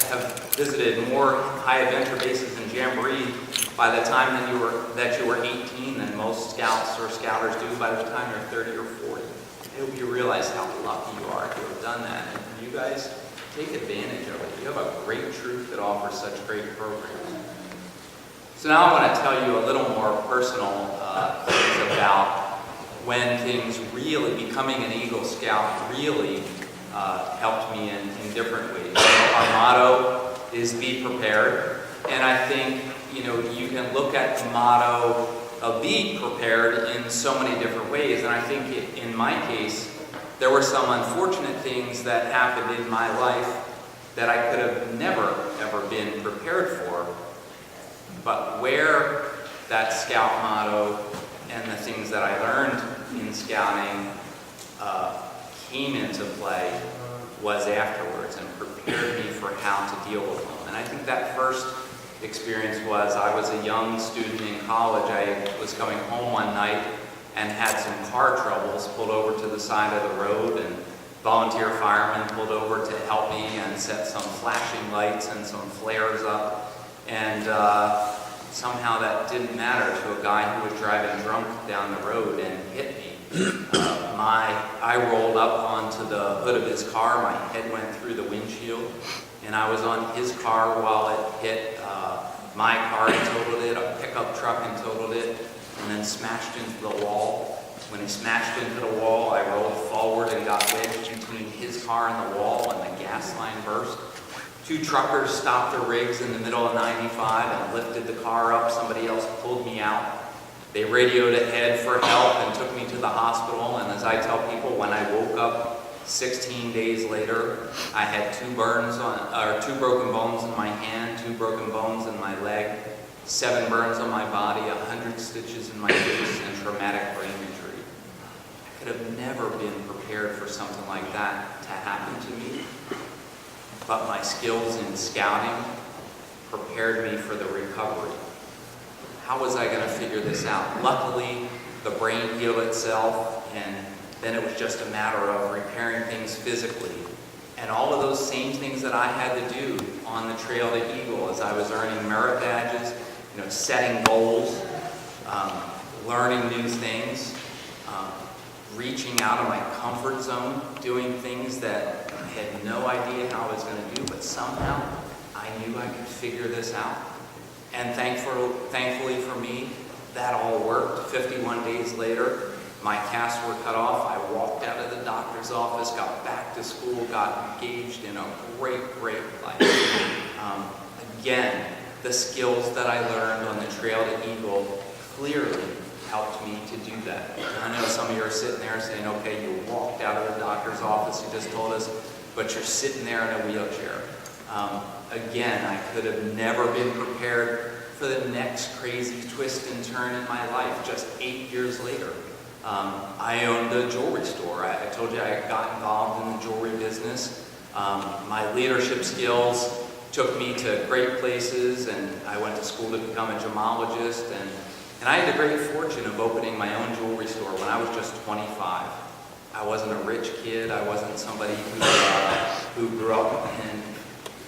have visited more high adventure bases and jamboree by the time that you were 18 than most scouts or scouters do by the time you're 30 or 40. I hope you realize how lucky you are to have done that. And you guys, take advantage of it. You have a great troop that offers such great programs. So now I want to tell you a little more personal things about when things really, becoming an Eagle Scout really helped me in different ways. Our motto is be prepared, and I think you can look at the motto of be prepared in so many different ways, and I think in my case there were some unfortunate things that happened in my life that I could have never ever been prepared for, but where that scout motto and the things that I learned in scouting came into play was afterwards, and prepared me for how to deal with them. And I think that first experience was, I was a young student in college. I was coming home one night and had some car troubles, pulled over to the side of the road, and volunteer firemen pulled over to help me and set some flashing lights and some flares up. And somehow that didn't matter to a guy who was driving drunk down the road and hit me. I rolled up onto the hood of his car, my head went through the windshield, and I was on his car while it hit my car and totaled it, a pickup truck and totaled it, and then smashed into the wall. When he smashed into the wall, I rolled forward and got wedged between his car and the wall, and the gas line burst. Two truckers stopped their rigs in the middle of 95 and lifted the car up. Somebody else pulled me out. They radioed ahead for help and took me to the hospital, and as as I tell people, when I woke up 16 days later, I had 2 broken bones in my hand, 2 broken bones in my leg, 7 burns on my body, 100 stitches in my face, and traumatic brain injury. I could have never been prepared for something like that to happen to me, but my skills in scouting prepared me for the recovery. How was I going to figure this out? Luckily, the brain healed itself, and then it was just a matter of repairing things physically. And all of those same things that I had to do on the Trail to Eagle as I was earning merit badges, setting goals, learning new things, reaching out of my comfort zone, doing things that I had no idea how I was going to do, but somehow I knew I could figure this out. And thankfully for me, that all worked. 51 days later, my casts were cut off. I walked out of the doctor's office, got back to school, got engaged in a great life. Again, the skills that I learned on the Trail to Eagle clearly helped me to do that. And I know some of you are sitting there saying, okay, you walked out of the doctor's office, you just told us, but you're sitting there in a wheelchair. Again, I could have never been prepared for the next crazy twist and turn in my life just 8 years later. I owned a jewelry store. I told you I got involved in the jewelry business. My leadership skills took me to great places, and I went to school to become a gemologist, and I had the great fortune of opening my own jewelry store when I was just 25. I wasn't a rich kid. I wasn't somebody who grew up and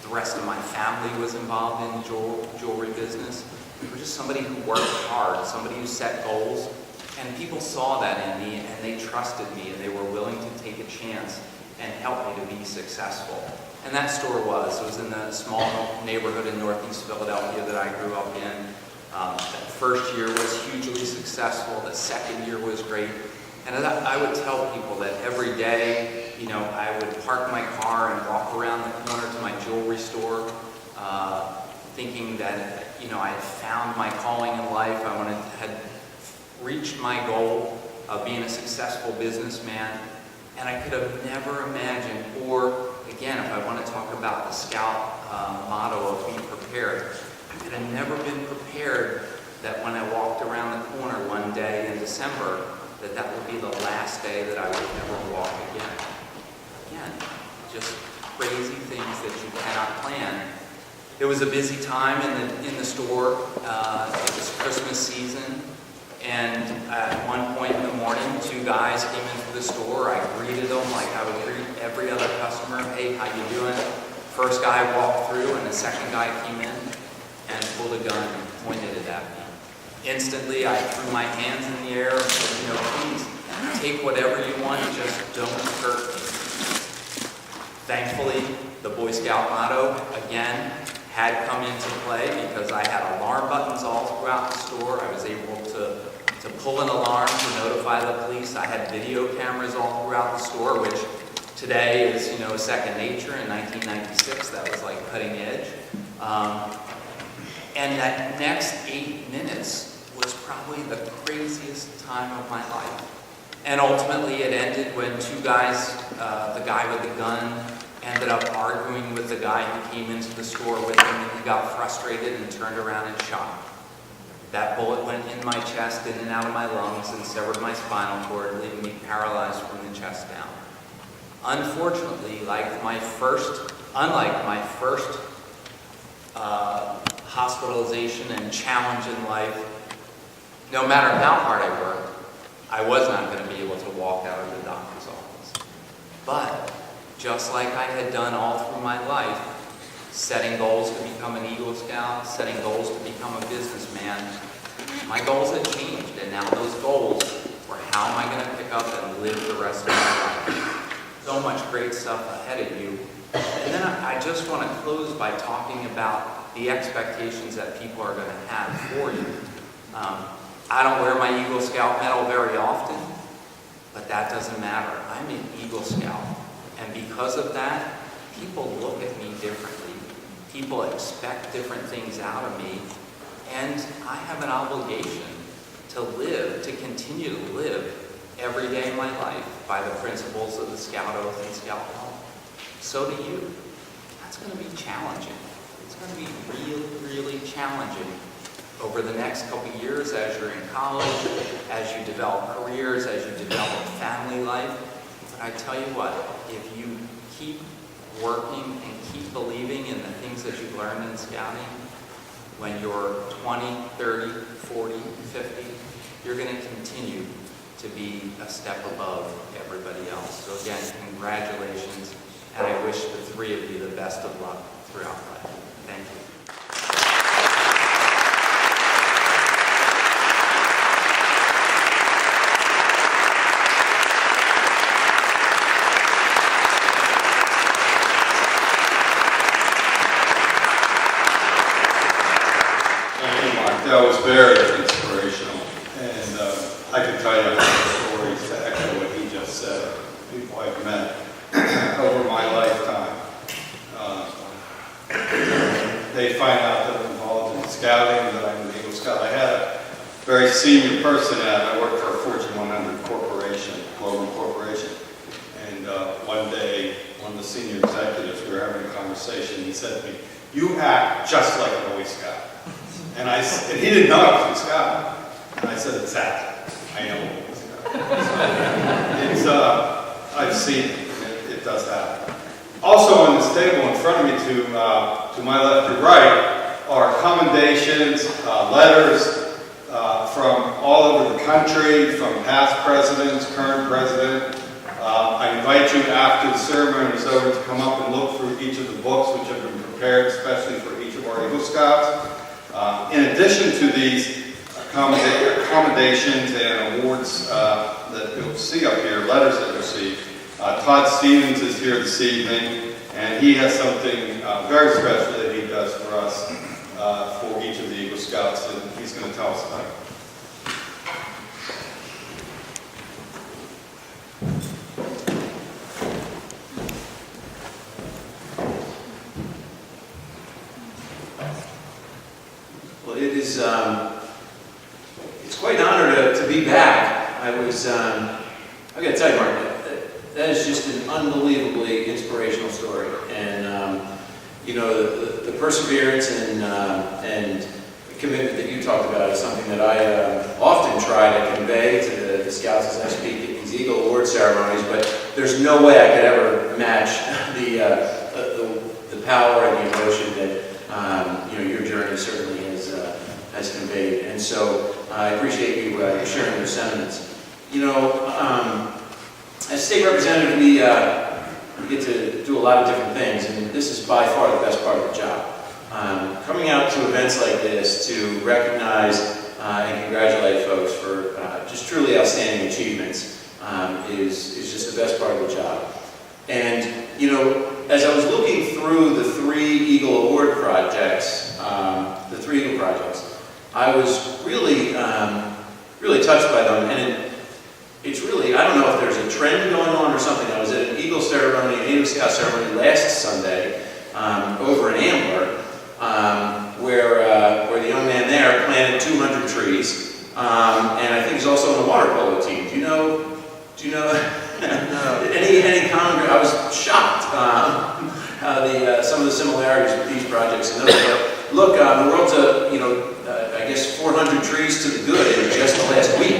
the rest of my family was involved in the jewelry business. I was just somebody who worked hard, somebody who set goals, and people saw that in me, and they trusted me, and they were willing to take a chance and help me to be successful. And that store was in the small neighborhood in Northeast Philadelphia that I grew up in. That first year was hugely successful. The second year was great. And I would tell people that every day, I would park my car and walk around the corner to my jewelry store, thinking that, I had found my calling in life. Had reached my goal of being a successful businessman. And I could have never imagined, or again, if I want to talk about the Scout motto of be prepared, I could have never been prepared that when I walked around the corner one day in December, that would be the last day that I would never walk again. Again, just crazy things that you cannot plan. It was a busy time in the store. It was Christmas season. And at one point in the morning, 2 guys came into the store. I greeted them like I would greet every other customer. Hey, how you doing? First guy walked through, and the second guy came in and pulled a gun and pointed it at me. Instantly, I threw my hands in the air and said, please, take whatever you want, just don't hurt me. Thankfully, the Boy Scout motto, again, had come into play because I had alarm buttons all throughout the store. I was able to pull an alarm to notify the police. I had video cameras all throughout the store, which today is, second nature. In 1996, that was like cutting edge. And that next 8 minutes was probably the craziest time of my life. And ultimately, it ended when 2 guys, the guy with the gun, ended up arguing with the guy who came into the store with him, and he got frustrated and turned around and shot. That bullet went in my chest, in and out of my lungs, and severed my spinal cord, leaving me paralyzed from the chest down. Unfortunately, unlike my first hospitalization and challenge in life, no matter how hard I worked, I was not going to be able to walk out of the doctor's office. But just like I had done all through my life, setting goals to become an Eagle Scout, setting goals to become a businessman, my goals had changed, and now those goals were how am I going to pick up and live the rest of my life. So much great stuff ahead of you. And then I just want to close by talking about the expectations that people are going to have for you. I don't wear my Eagle Scout medal very often, but that doesn't matter. I'm an Eagle Scout. And because of that, people look at me differently. People expect different things out of me. And I have an obligation to continue to live every every day of my life by the principles of the Scout Oath and Scout Law. So do you. That's going to be challenging. It's going to be really, really challenging over the next couple of years as you're in college, as you develop careers, as you develop family life. But I tell you what, if you keep working and keep believing in the things that you've learned in scouting, when you're 20, 30, 40, 50, you're going to continue to be a step above everybody else. So again, congratulations, and I wish the three of you the best of luck throughout life. Thank you. That was very inspirational, and I can tell you stories to echo what he just said. People I've met over my lifetime. They find out that I'm involved in scouting, that I'm an Eagle Scout. I had a very senior person I worked for a Fortune 100 corporation, global corporation, and one day, one of the senior executives, we were having a conversation, he said to me, "You act just like a Boy Scout." And he didn't know I was a Scout. And I said, "Exactly. I am a Boy Scout." I've seen it. It does happen. Also on this table in front of me, to my left and right, are commendations, letters from all over the country, from past presidents, current president. I invite you after the ceremony is over to come up and look through each of the books which have been prepared, especially for each of our Eagle Scouts. In addition to these accommodations and awards that you'll see up here, letters that you'll see, Todd Stevens is here this evening, and he has something very special that he does for us for each of the Eagle Scouts, and he's going to tell us about it. Well, it is, it's quite an honor to be back. I've got to tell you, Mark, that is just an unbelievably inspirational story. And, you know, the perseverance and the commitment that you talked about is something that I often try to convey to the Scouts as I speak at these Eagle Award ceremonies, but there's no way I could ever match the power and the emotion that, you know, your journey certainly has conveyed. And so I appreciate you sharing your sentiments. You know, as state representative, we get to do a lot of different things, and this is by far the best part of the job. Coming out to events like this to recognize and congratulate folks for just truly outstanding achievements is just the best part of the job. And, you know, as I was looking through the 3 Eagle Award projects, the 3 Eagle projects, I was really, really touched by them. And it's really, I don't know if there's a trend going on or something. I was at an Eagle ceremony, an Eagle Scout ceremony last Sunday over in Ambler, where the young man there planted 200 trees. And I think he's also on the water polo team. Do you know? any common? I was shocked some of the similarities with these projects and those. But look, the world's I guess 400 trees to the good in just the last week,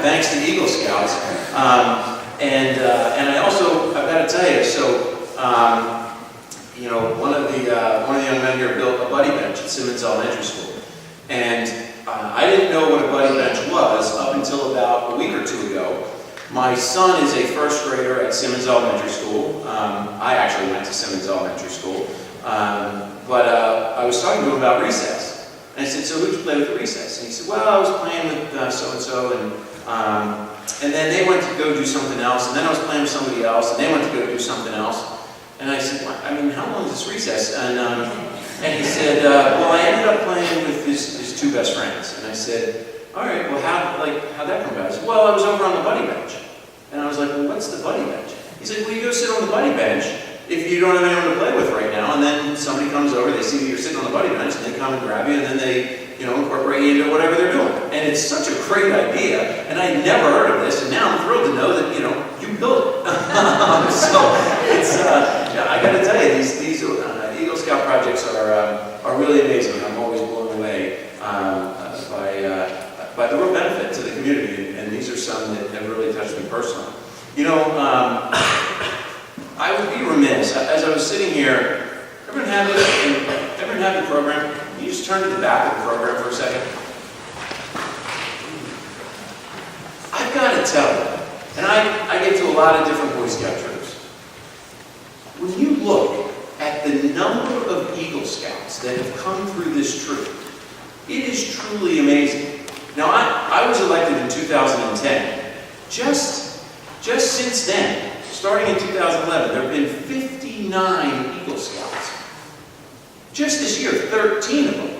thanks to Eagle Scouts. And I also, I've got to tell you, so you know, one of the young men here built a buddy bench at Simmons Elementary School, and I didn't know what a buddy bench was up until about a week or 2 ago. My son is a first grader at Simmons Elementary School. I actually went to Simmons Elementary School. But I was talking to him about recess. And I said, "So who'd you play with at recess?" And he said, "Well, I was playing with so-and-so, and then they went to go do something else, and then I was playing with somebody else, and they went to go do something else." And I said, "I mean, how long is this recess?" And he said, "Well, I ended up playing with his 2 best friends." And I said, "All right, well, how'd that come about?" He said, "Well, I was over on the buddy bench." And I was like, "Well, what's the buddy bench?" He said, "Well, you go sit on the buddy bench if you don't have anyone to play with right now, and then somebody comes over, they see that you're sitting on the buddy bench, and they come and grab you, and then they incorporate you into whatever they're doing. And it's such a great idea, and I never heard of this, and now I'm thrilled to know that, you built it. So it's, I got to tell you, these Eagle Scout projects are really amazing. I'm always blown away by the real benefit to the community, and these are some that have really touched me personally. I would be remiss, as I was sitting here, everyone have the program? Can you just turn to the back of the program for a second? I've got to tell you, and I get to a lot of different Boy Scout troops. When you look at the number of Eagle Scouts that have come through this troop, it is truly amazing. Now, I was elected in 2010. Just since then, starting in 2011, there have been 59 Eagle Scouts. Just this year, 13 of them.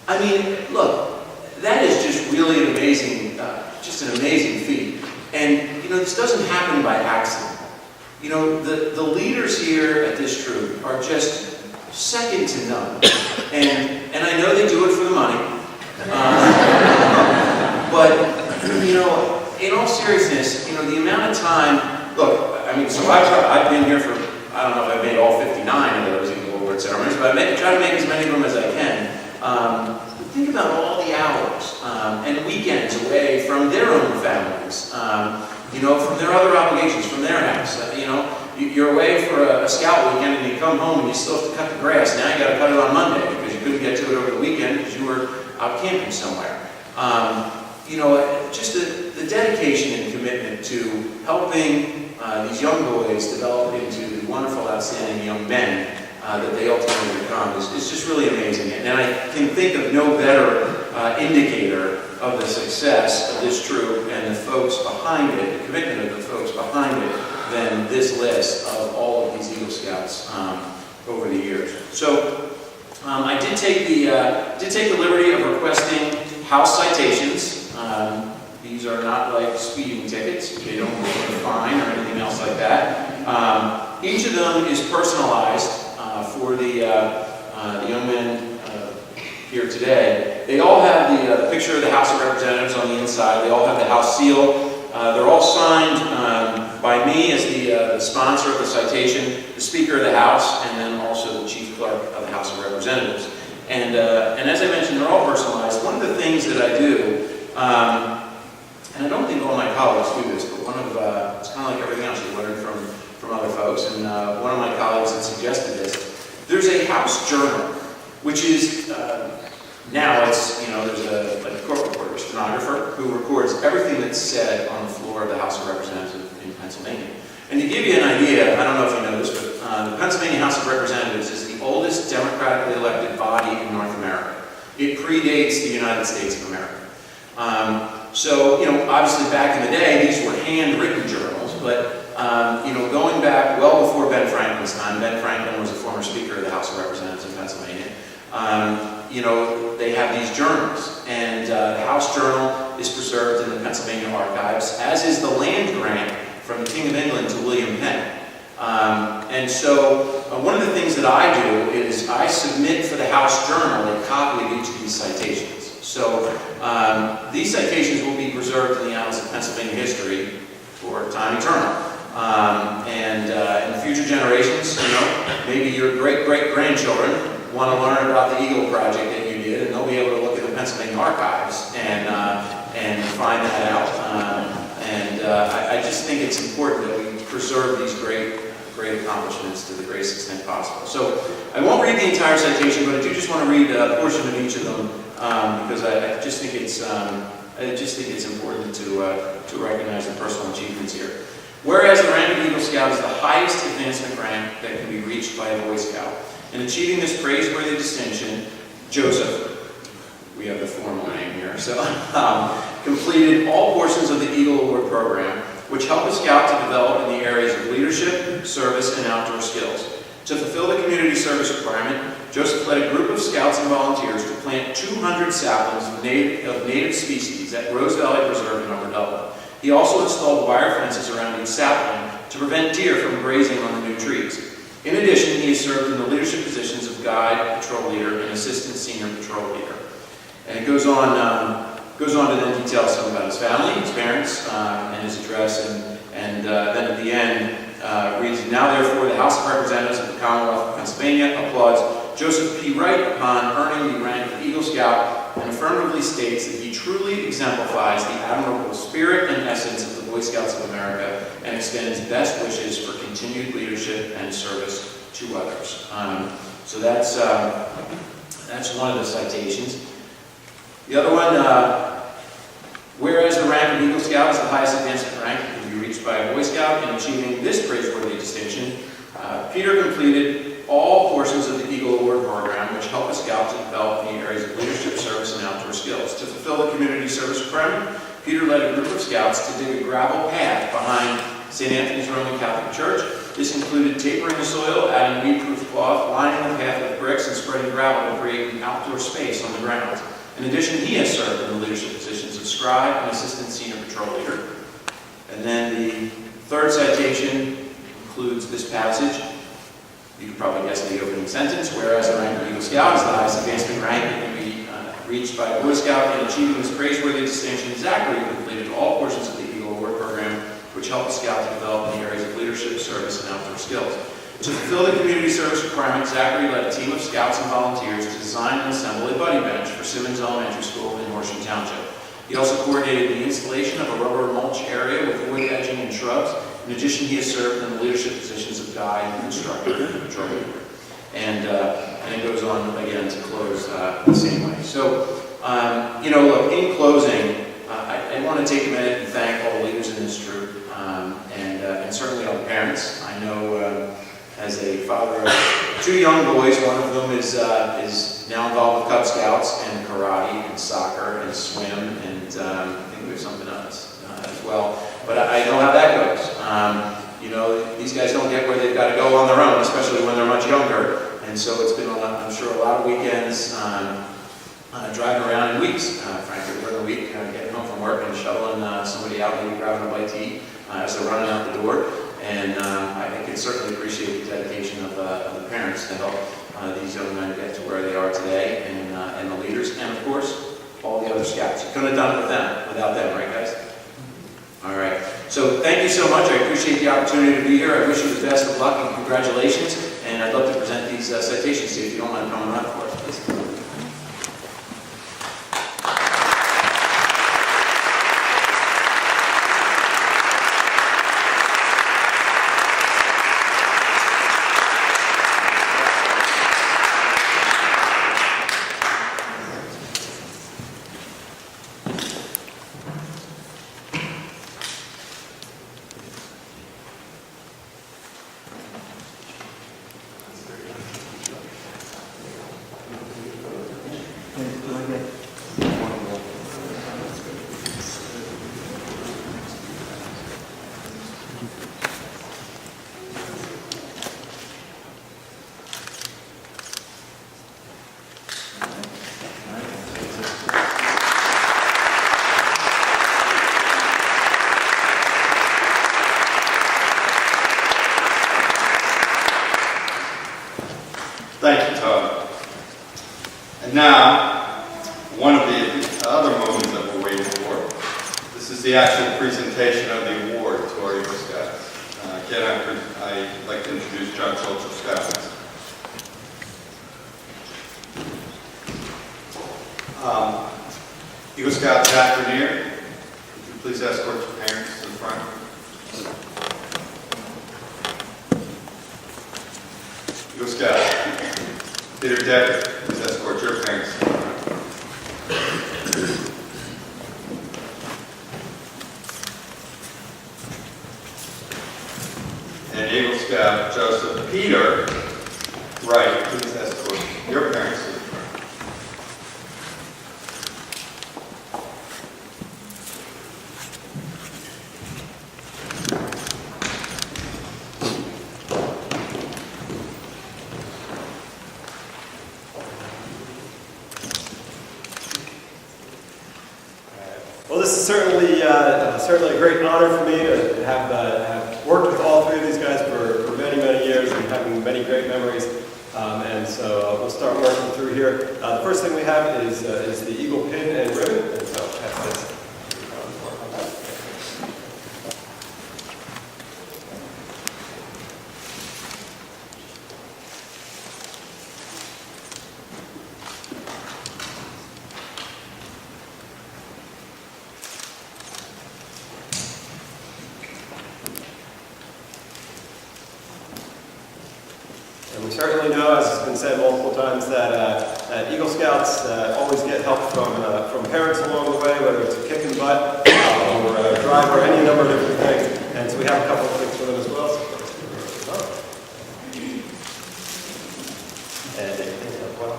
I mean, look, that is just really an amazing, just an amazing feat. And, this doesn't happen by accident. The leaders here at this troop are just second to none. And I know they do it for the money. But, in all seriousness, the amount of time, look, so I've been here for, I don't know if I've made all 59 of those Eagle Award ceremonies, but I try to make as many of them as I can. Think about all the hours and weekends away from their own families, from their other obligations, from their house. You're away for a scout weekend and you come home and you still have to cut the grass. Now you got to cut it on Monday because you couldn't get to it over the weekend because you were out camping somewhere. Just the dedication and commitment to helping these young boys develop into the wonderful, outstanding young men that they ultimately become is just really amazing. And I can think of no better indicator of the success of this troop and the folks behind it, the commitment of the folks behind it, than this list of all of these Eagle Scouts over the years. So I did take the liberty of requesting house citations. These are not like speeding tickets. They don't get a fine or anything else like that. Each of them is personalized for the young men here today. They all have the picture of the House of Representatives on the inside. They all have the House seal. They're all signed by me as the sponsor of the citation, the Speaker of the House, and then also the Chief Clerk of the House of Representatives. And as I mentioned, they're all personalized. One of the things that I do, and I don't think all my colleagues do this, but it's kind of like everything else you learn from other folks, and one of my colleagues had suggested this. There's a House journal, which is, now it's, there's a court reporter, a stenographer, who records everything that's said on the floor of the House of Representatives in Pennsylvania. And to give you an idea, I don't know if you know this, but the Pennsylvania House of Representatives is the oldest democratically elected body in North America. It predates the United States of America. So, obviously back in the day, these were handwritten journals, but, going back well before Ben Franklin's time, Ben Franklin was a former Speaker of the House of Representatives in Pennsylvania, they have these journals, and the House Journal is preserved in the Pennsylvania archives, as is the land grant from the King of England to William Penn. And so one of the things that I do is I submit for the House Journal a copy of each of these citations. So these citations will be preserved in the annals of Pennsylvania history for time eternal. And in future generations, maybe your great-great-grandchildren want to learn about the Eagle Project that you did, and they'll be able to look at the Pennsylvania archives and find that out. I just think it's important that we preserve these great accomplishments to the greatest extent possible. So I won't read the entire citation, but I do just want to read a portion of each of them because I just think it's important to recognize the personal achievements here. Whereas the rank of Eagle Scout is the highest advancement rank that can be reached by a Boy Scout. In achieving this praiseworthy distinction, Joseph, we have the formal name here, completed all portions of the Eagle Award program, which help a Scout to develop in the areas of leadership, service, and outdoor skills. To fulfill the community service requirement, Joseph led a group of Scouts and volunteers to plant 200 saplings of native species at Rose Valley Preserve in Upper Dublin. He also installed wire fences around each sapling to prevent deer from grazing on the new trees. In addition, he has served in the leadership positions of guide, patrol leader, and assistant senior patrol leader. And it goes on to then detail some about his family, his parents, and his address, and then at the end reads, "Now therefore the House of Representatives of the Commonwealth of Pennsylvania applauds Joseph P. Wright upon earning the rank of Eagle Scout and affirmatively states that he truly exemplifies the admirable spirit and essence of the Boy Scouts of America and extends best wishes for continued leadership and service to others." So that's one of the citations. The other one, whereas the rank of Eagle Scout is the highest advancement rank that can be reached by a Boy Scout in achieving this praiseworthy distinction, Peter completed all portions of the Eagle Award program, which help a scout to develop in the areas of leadership, service, and outdoor skills. To fulfill the community service requirement, Peter led a group of scouts to dig a gravel path behind St. Anthony's Roman Catholic Church. This included tapering the soil, adding weed-proof cloth, lining the path with bricks, and spreading gravel to create an outdoor space on the ground. In addition, he has served in the leadership positions of scribe and assistant senior patrol leader. And then the third citation includes this passage. You can probably guess the opening sentence, whereas the rank of Eagle Scout is the highest advancement rank that can be reached by a Boy Scout in achieving this praiseworthy distinction. Zachary completed all portions of the Eagle Award program, which help a scout to develop in the areas of leadership, service, and outdoor skills. To fulfill the community service requirement, Zachary led a team of scouts and volunteers to design and assemble a buddy bench for Simmons Elementary School in Horsham Township. He also coordinated the installation of a rubber mulch area with wood edging and shrubs. In addition, he has served in the leadership positions of guide and instructor and patrol leader. And it goes on again to close the same way. So, look, in closing, I want to take a minute and thank all the leaders in this troop, and certainly all the parents. I know as a father of two young boys, one of whom is now involved with Cub Scouts and karate and soccer and swim, and I think we have something else as well. But I know how that goes. These guys don't get where they've got to go on their own, especially when they're much younger. And so it's been, I'm sure, a lot of weekends driving around in weeks, frankly, during the week, getting home from work and shuttling somebody out, maybe grabbing a bite to eat as they're running out the door. And I can certainly appreciate the dedication of the parents to help these young men get to where they are today, and the leaders, and of course, all the other scouts. You couldn't have done it without them, right, guys? All right. So thank you so much. I appreciate the opportunity to be here. I wish you the best of luck and congratulations. And I'd love to present these citations to you if you don't mind coming up for us, please. Thank you, Todd. And now, one of the other moments that we're waiting for. This is the actual presentation of the award to our Eagle Scouts. Again, I'd like to introduce John Schultz of Scouts. Eagle Scout Jack Grenier, would you please escort your parents to the front? Eagle Scout Peter Decker, please escort your parents to the front. And Eagle Scout Joseph Peter Wright, please escort your parents to the front. Well, this is certainly a great honor for me to have worked with all three of these guys for many, many years and having many great memories. And so we'll start working through here. The first thing we have is the Eagle pin and ribbon. And so I'll pass this. And we certainly know, as has been said multiple times, that Eagle Scouts always get help from parents along the way, whether it's a kicking butt or a drive or any number of different things. And so we have a couple of things for them as well. So and they pick up well.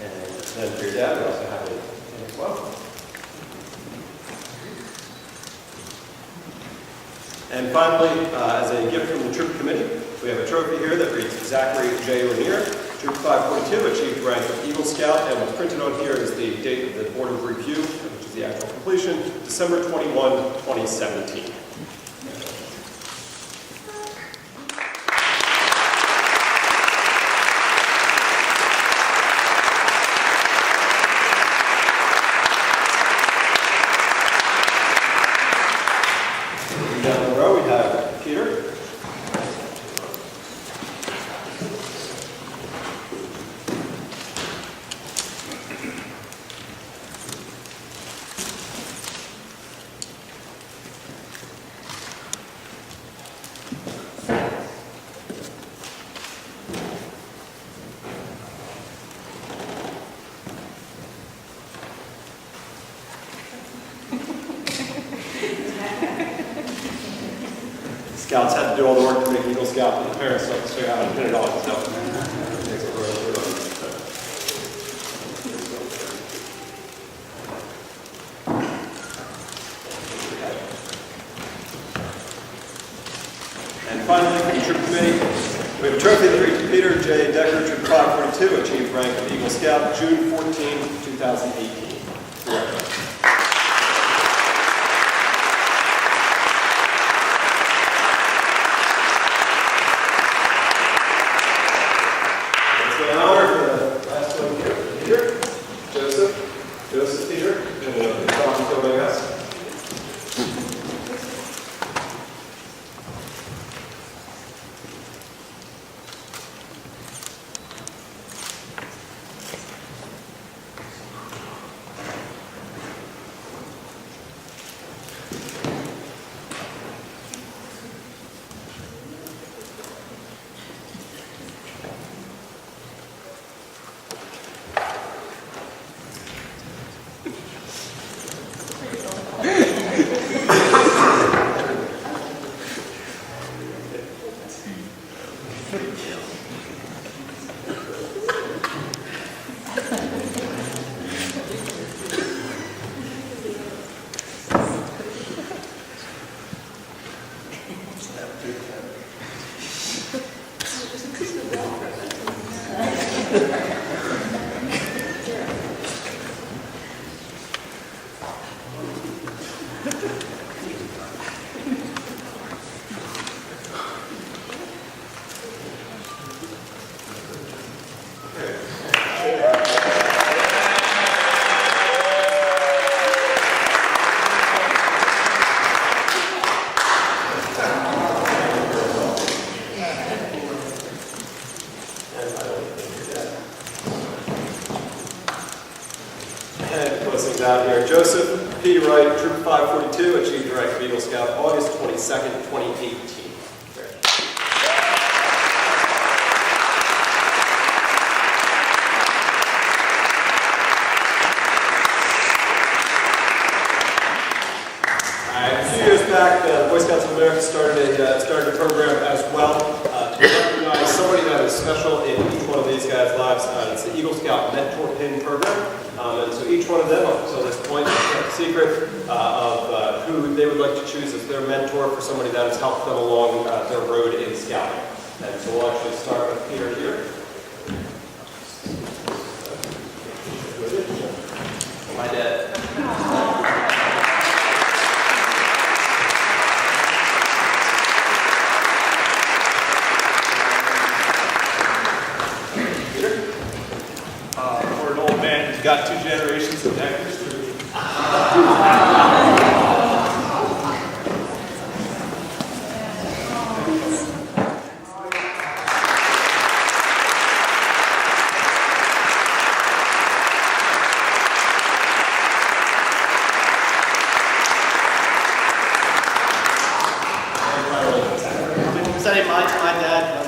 And then for your dad, we also have it as well. And finally, as a gift from the Troop Committee, we have a trophy here that reads Zachary J. Rainier, Troop 542, achieved rank of Eagle Scout, and what's printed on here is the date of the Board of Review, which is the actual completion, December 21, 2017. Down the row, we have Peter. Scouts had to do all the work to make Eagle Scout, and the parents don't figure out how to pin it on, so it takes a really good And finally, from the Troop Committee, we have a trophy that reads Peter J. Decker, Troop 542, achieved rank of Eagle Scout, June 14, 2018. Joseph Peter, and Tom filming us. Out here. Joseph P. Wright, Troop 542, achieved rank of Eagle Scout August 22nd, 2018. A few years back, the Boy Scouts of America started a program as well to recognize somebody that is special in each one of these guys' lives. It's the Eagle Scout Mentor Pin Program. And so each one of them, up until this point, has kept a secret of who they would like to choose as their mentor for somebody that has helped them along their road in scouting. And so we'll actually start with Peter here. My dad. man who's got 2 generations of Deckers through. Presenting my dad.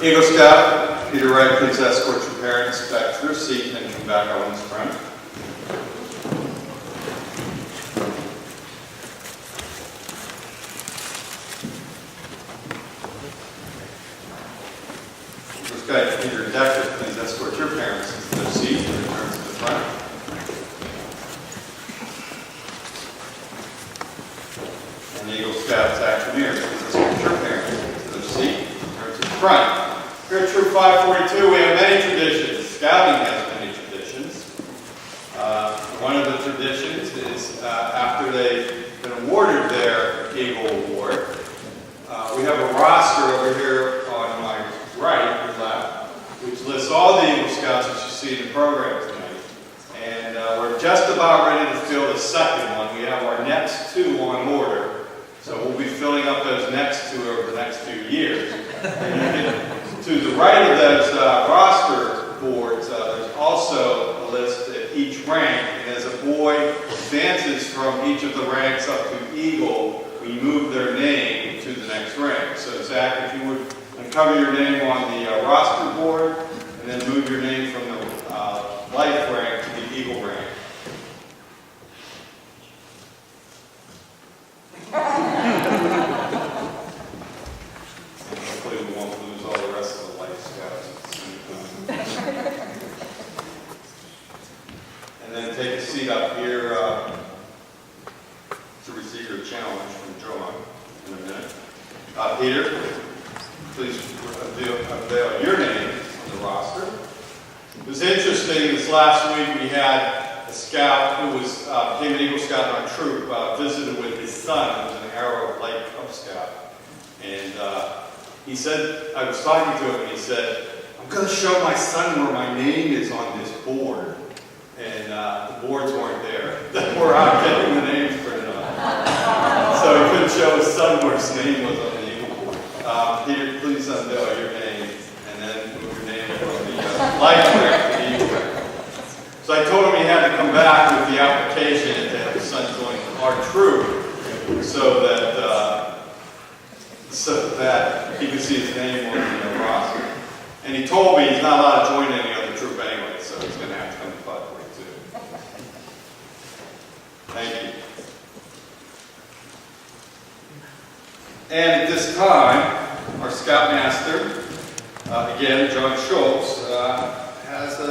Eagle Scout, Peter Wright, please escort your parents back to their seat and come back on this front. Eagle Scout, Peter Decker, please escort your parents to their seat and return to the front. And Eagle Scout Zach Vernier, please escort your parents to their seat and return to the front. Here at Troop 542, we have many traditions. Scouting has many traditions. One of the traditions is after they've been awarded their Eagle Award, we have a roster over here on my right or left, which lists all the Eagle Scouts that you see in the program tonight. And we're just about ready to fill the second one. We have our next 2 on order. So we'll be filling up those next 2 over the next few years. And you can, to the right of those roster boards, there's also a list at each rank, and as a boy advances from each of the ranks up to Eagle, we move their name to the next rank. So Zach, if you would uncover your name on the roster board, and then move your name from the life rank to the Eagle rank. Hopefully we won't lose all the rest of the Life Scouts at the same time. And then take a seat up here to receive your challenge from John in a minute. Peter, please unveil your name on the roster. It was interesting, this last week we had a scout who was became an Eagle Scout in our troop, visited with his son, who was an Arrow Light Cub Scout. And he said, I was talking to him and he said, I'm going to show my son where my name is on this board. And the boards weren't there. They were out getting the names printed on. So he couldn't show his son where his name was on the Eagle board. Peter, please unveil your name and then move your name from the life rank to the Eagle rank. So I told him he had to come back with the application to have his son join our troop so that he could see his name on the roster. And he told me he's not allowed to join any other troop anyway, so he's going to have to come to 542. Thank you. And at this time, our Scoutmaster, again, John Schultz, has a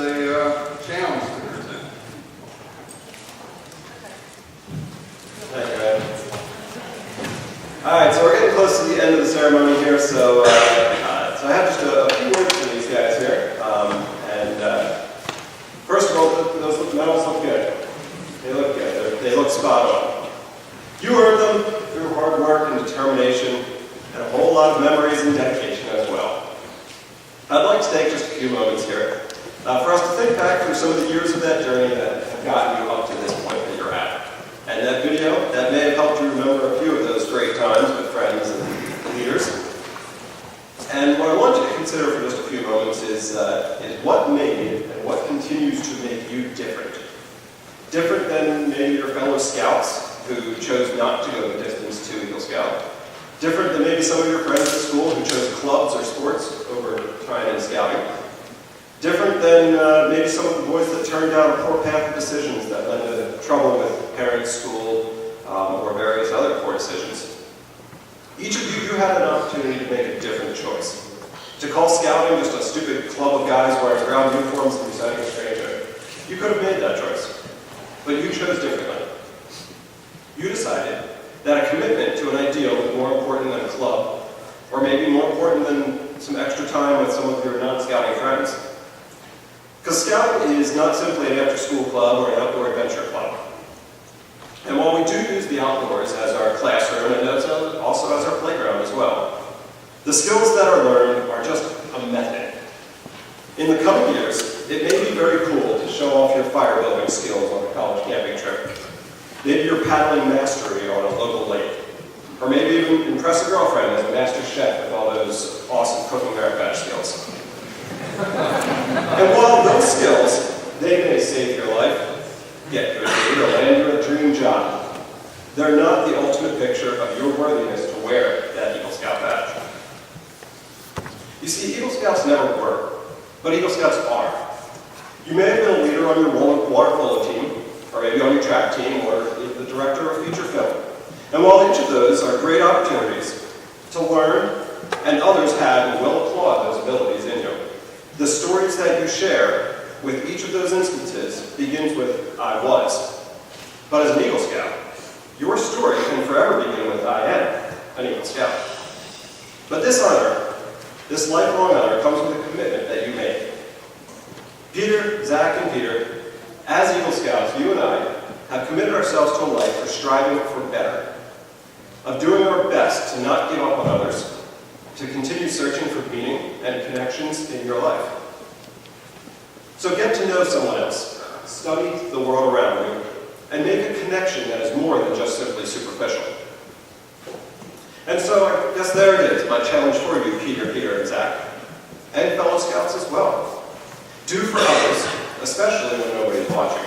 challenge to present. Thank you, Ed. All right, so we're getting close to the end of the ceremony here, so I have just a few words for these guys here. First of all, those medals look good. They look good. They look spot on. You earned them through hard work and determination, and a whole lot of memories and dedication as well. I'd like to take just a few moments here for us to think back through some of the years of that journey that have gotten you up to this point that you're at. And that video, that may have helped you remember a few of those great times with friends and leaders. And what I want you to consider for just a few moments is what made and what continues to make you different. Different than maybe your fellow scouts who chose not to go the distance to Eagle Scout. Different than maybe some of your friends at school who chose clubs or sports over time in scouting. Different than maybe some of the boys that turned down a poor path of decisions that led to trouble with parents, school, or various other poor decisions. Each of you had an opportunity to make a different choice. To call scouting just a stupid club of guys wearing brown uniforms and reciting a stranger. You could have made that choice, but you chose differently. You decided that a commitment to an ideal was more important than a club, or maybe more important than some extra time with some of your non-scouting friends. Because scouting is not simply an after-school club or an outdoor adventure club. And while we do use the outdoors as our classroom and also as our playground as well, the skills that are learned are just a method. In the coming years, it may be very cool to show off your fire building skills on a college camping trip. Maybe your paddling mastery on a local lake. Or maybe even impress a girlfriend as a master chef with all those awesome cooking merit badge skills. And while those skills, they may save your life, get good food, or land you a dream job, they're not the ultimate picture of your worthiness to wear that Eagle Scout badge. You see, Eagle Scouts never were, but Eagle Scouts are. You may have been a leader on your water polo team, or maybe on your track team, or the director of a feature film. And while each of those are great opportunities to learn, and others have and will applaud those abilities in you, the stories that you share with each of those instances begins with "I was." But as an Eagle Scout, your story can forever begin with "I am an Eagle Scout." But this honor, this lifelong honor, comes with a commitment that you make. Peter, Zach, and Peter, as Eagle Scouts, you and I have committed ourselves to a life of striving for better, of doing our best to not give up on others, to continue searching for meaning and connections in your life. So get to know someone else, study the world around you, and make a connection that is more than just simply superficial. And so I guess there it is, my challenge for you, Peter, and Zach, and fellow Scouts as well. Do for others, especially when nobody's watching.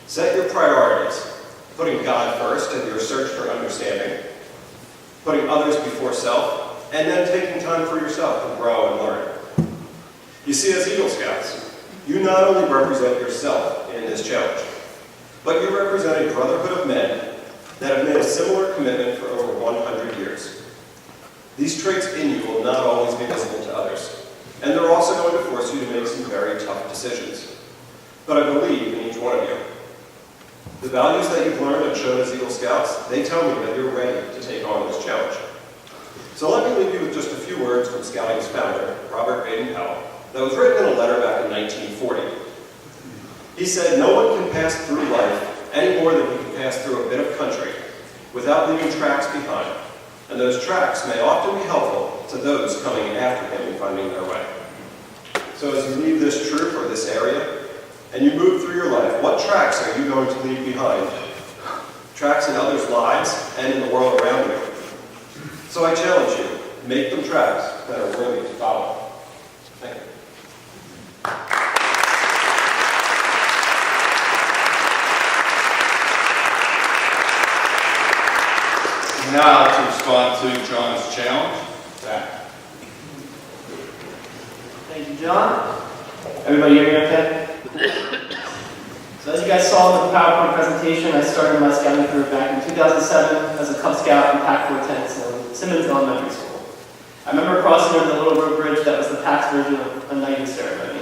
Set your priorities, putting God first in your search for understanding, putting others before self, and then taking time for yourself to grow and learn. You see, as Eagle Scouts, you not only represent yourself in this challenge, but you represent a brotherhood of men that have made a similar commitment for over 100 years. These traits in you will not always be visible to others, and they're also going to force you to make some very tough decisions. But I believe in each one of you. The values that you've learned and shown as Eagle Scouts, they tell me that you're ready to take on this challenge. So let me leave you with just a few words from Scouting's founder, Robert Baden-Powell, that was written in a letter back in 1940. He said, "No one can pass through life any more than he can pass through a bit of country without leaving tracks behind, and those tracks may often be helpful to those coming after him in finding their way." So as you leave this troop or this area, and you move through your life, what tracks are you going to leave behind? Tracks in others' lives and in the world around you. So I challenge you, make them tracks that are worthy to follow. Thank you. Now to respond to John's challenge, Zach. Thank you, John. Everybody hear me okay? So as you guys saw in the PowerPoint presentation, I started my scouting career back in 2007 as a Cub Scout in Pac 410 in Simmons Elementary School. I remember crossing over the little rope bridge that was the PAC's version of a knighting ceremony.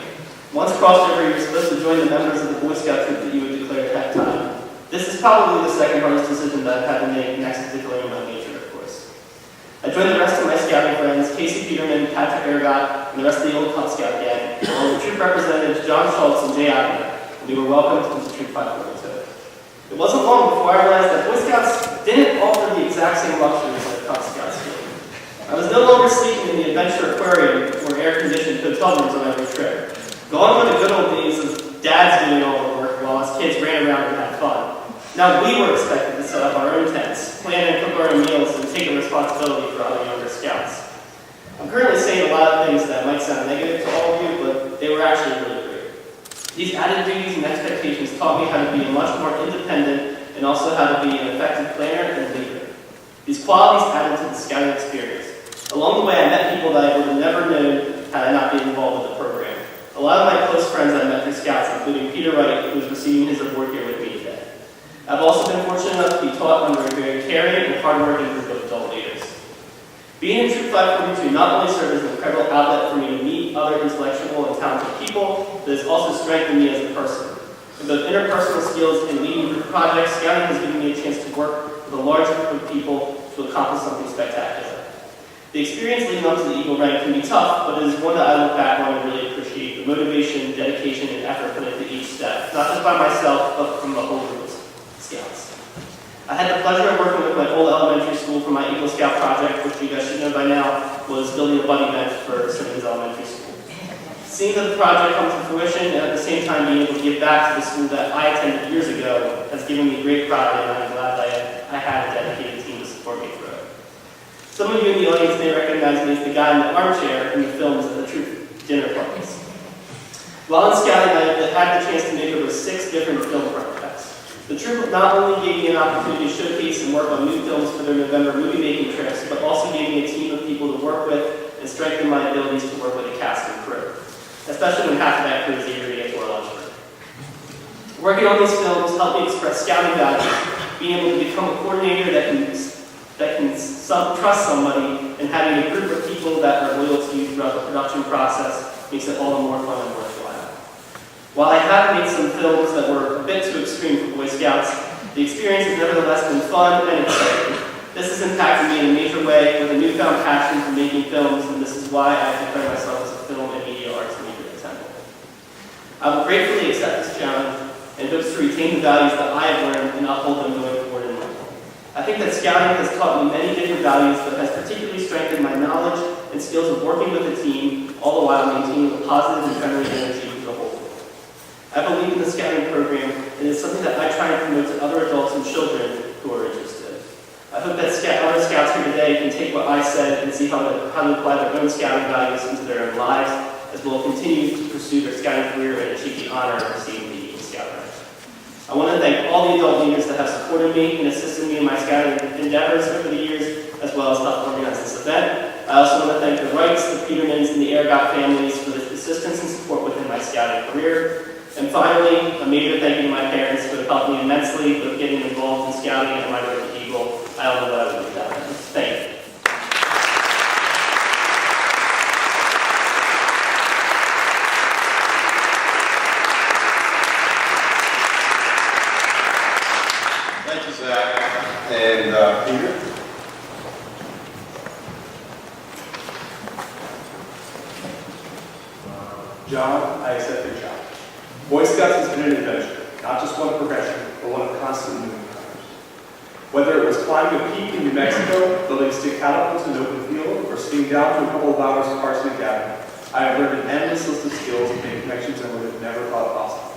Once crossed over, you were supposed to join the members of the Boy Scout troop that you would declare at that time. This is probably the second hardest decision that I've had to make next to declaring my major, of course. I joined the rest of my scouting friends, Casey Peterman, Patrick Ergot, and the rest of the old Cub Scout gang, along with troop representatives John Schultz and Jay Abner, and we were welcomed into Troop 542. It wasn't long before I realized that Boy Scouts didn't offer the exact same luxuries that Cub Scouts did. I was no longer sleeping in the Adventure Aquarium or air-conditioned hotel rooms on every trip. Gone were the good old days of dads doing all the work while us kids ran around and had fun. Now we were expected to set up our own tents, plan and cook our own meals, and take a responsibility for other younger scouts. I'm currently saying a lot of things that might sound negative to all of you, but they were actually really great. These added duties and expectations taught me how to be much more independent and also how to be an effective planner and leader. These qualities added to the scouting experience. Along the way, I met people that I would have never known had I not been involved with the program. A lot of my close friends I met through Scouts, including Peter Wright, who is receiving his award here with me today. I've also been fortunate enough to be taught under a very caring and hardworking group of adult leaders. Being in Troop 542 not only served as an incredible outlet for me to meet other intellectual and talented people, but has also strengthened me as a person. With both interpersonal skills and leading group projects, Scouting has given me a chance to work with a large group of people to accomplish something spectacular. The experience leading up to the Eagle rank can be tough, but it is one that I look back on and really appreciate the motivation, dedication, and effort put into each step, not just by myself, but from the whole group of Scouts. I had the pleasure of working with my old elementary school for my Eagle Scout project, which you guys should know by now was building a buddy bench for Simmons Elementary School. Seeing that the project come to fruition and at the same time being able to give back to the school that I attended years ago has given me great pride, and I'm glad that I had a dedicated team to support me through it. Some of you in the audience may recognize me as the guy in the armchair in the films at the troop dinner parties. While in scouting, I had the chance to make over 6 different film projects. The troop not only gave me an opportunity to showcase and work on new films for their November movie-making trips, but also gave me a team of people to work with and strengthen my abilities to work with a cast and crew, especially when half of that crew is eager to get to our lunch break. Working on these films helped me express scouting values, being able to become a coordinator that can trust somebody, and having a group of people that are loyal to you throughout the production process makes it all the more fun and worthwhile. While I have made some films that were a bit too extreme for Boy Scouts, the experience has nevertheless been fun and exciting. This has impacted me in a major way with a newfound passion for making films, and this is why I declare myself as a film and media arts major at Temple. I will gratefully accept this challenge and hopes to retain the values that I have learned and uphold them going forward in life. I think that scouting has taught me many different values, but has particularly strengthened my knowledge and skills of working with a team, all the while maintaining a positive and friendly energy for the whole. I believe in the scouting program, and it's something that I try and promote to other adults and children who are interested. I hope that other scouts here today can take what I said and see how to apply their own scouting values into their own lives, as well as continue to pursue their scouting career and achieve the honor of receiving the Eagle Scout rank. I want to thank all the adult leaders that have supported me and assisted me in my scouting endeavors over the years, as well as helped organize this event. I also want to thank the Wrights, the Petermans, and the Ergot families for the assistance and support within my scouting career. And finally, a major thank you to my parents who have helped me immensely with getting involved in scouting and my road to Eagle. I don't know what I would do without them. Thank you. Thank you, Zach. And Peter? John, I accept your challenge. Boy Scouts has been an adventure, not just one of progression, but one of constant moving colors. Whether it was climbing a peak in New Mexico, building stick catapults in an open field, or skiing down to a couple of hours of Carson Academy, I have learned an endless list of skills and made connections I would have never thought possible.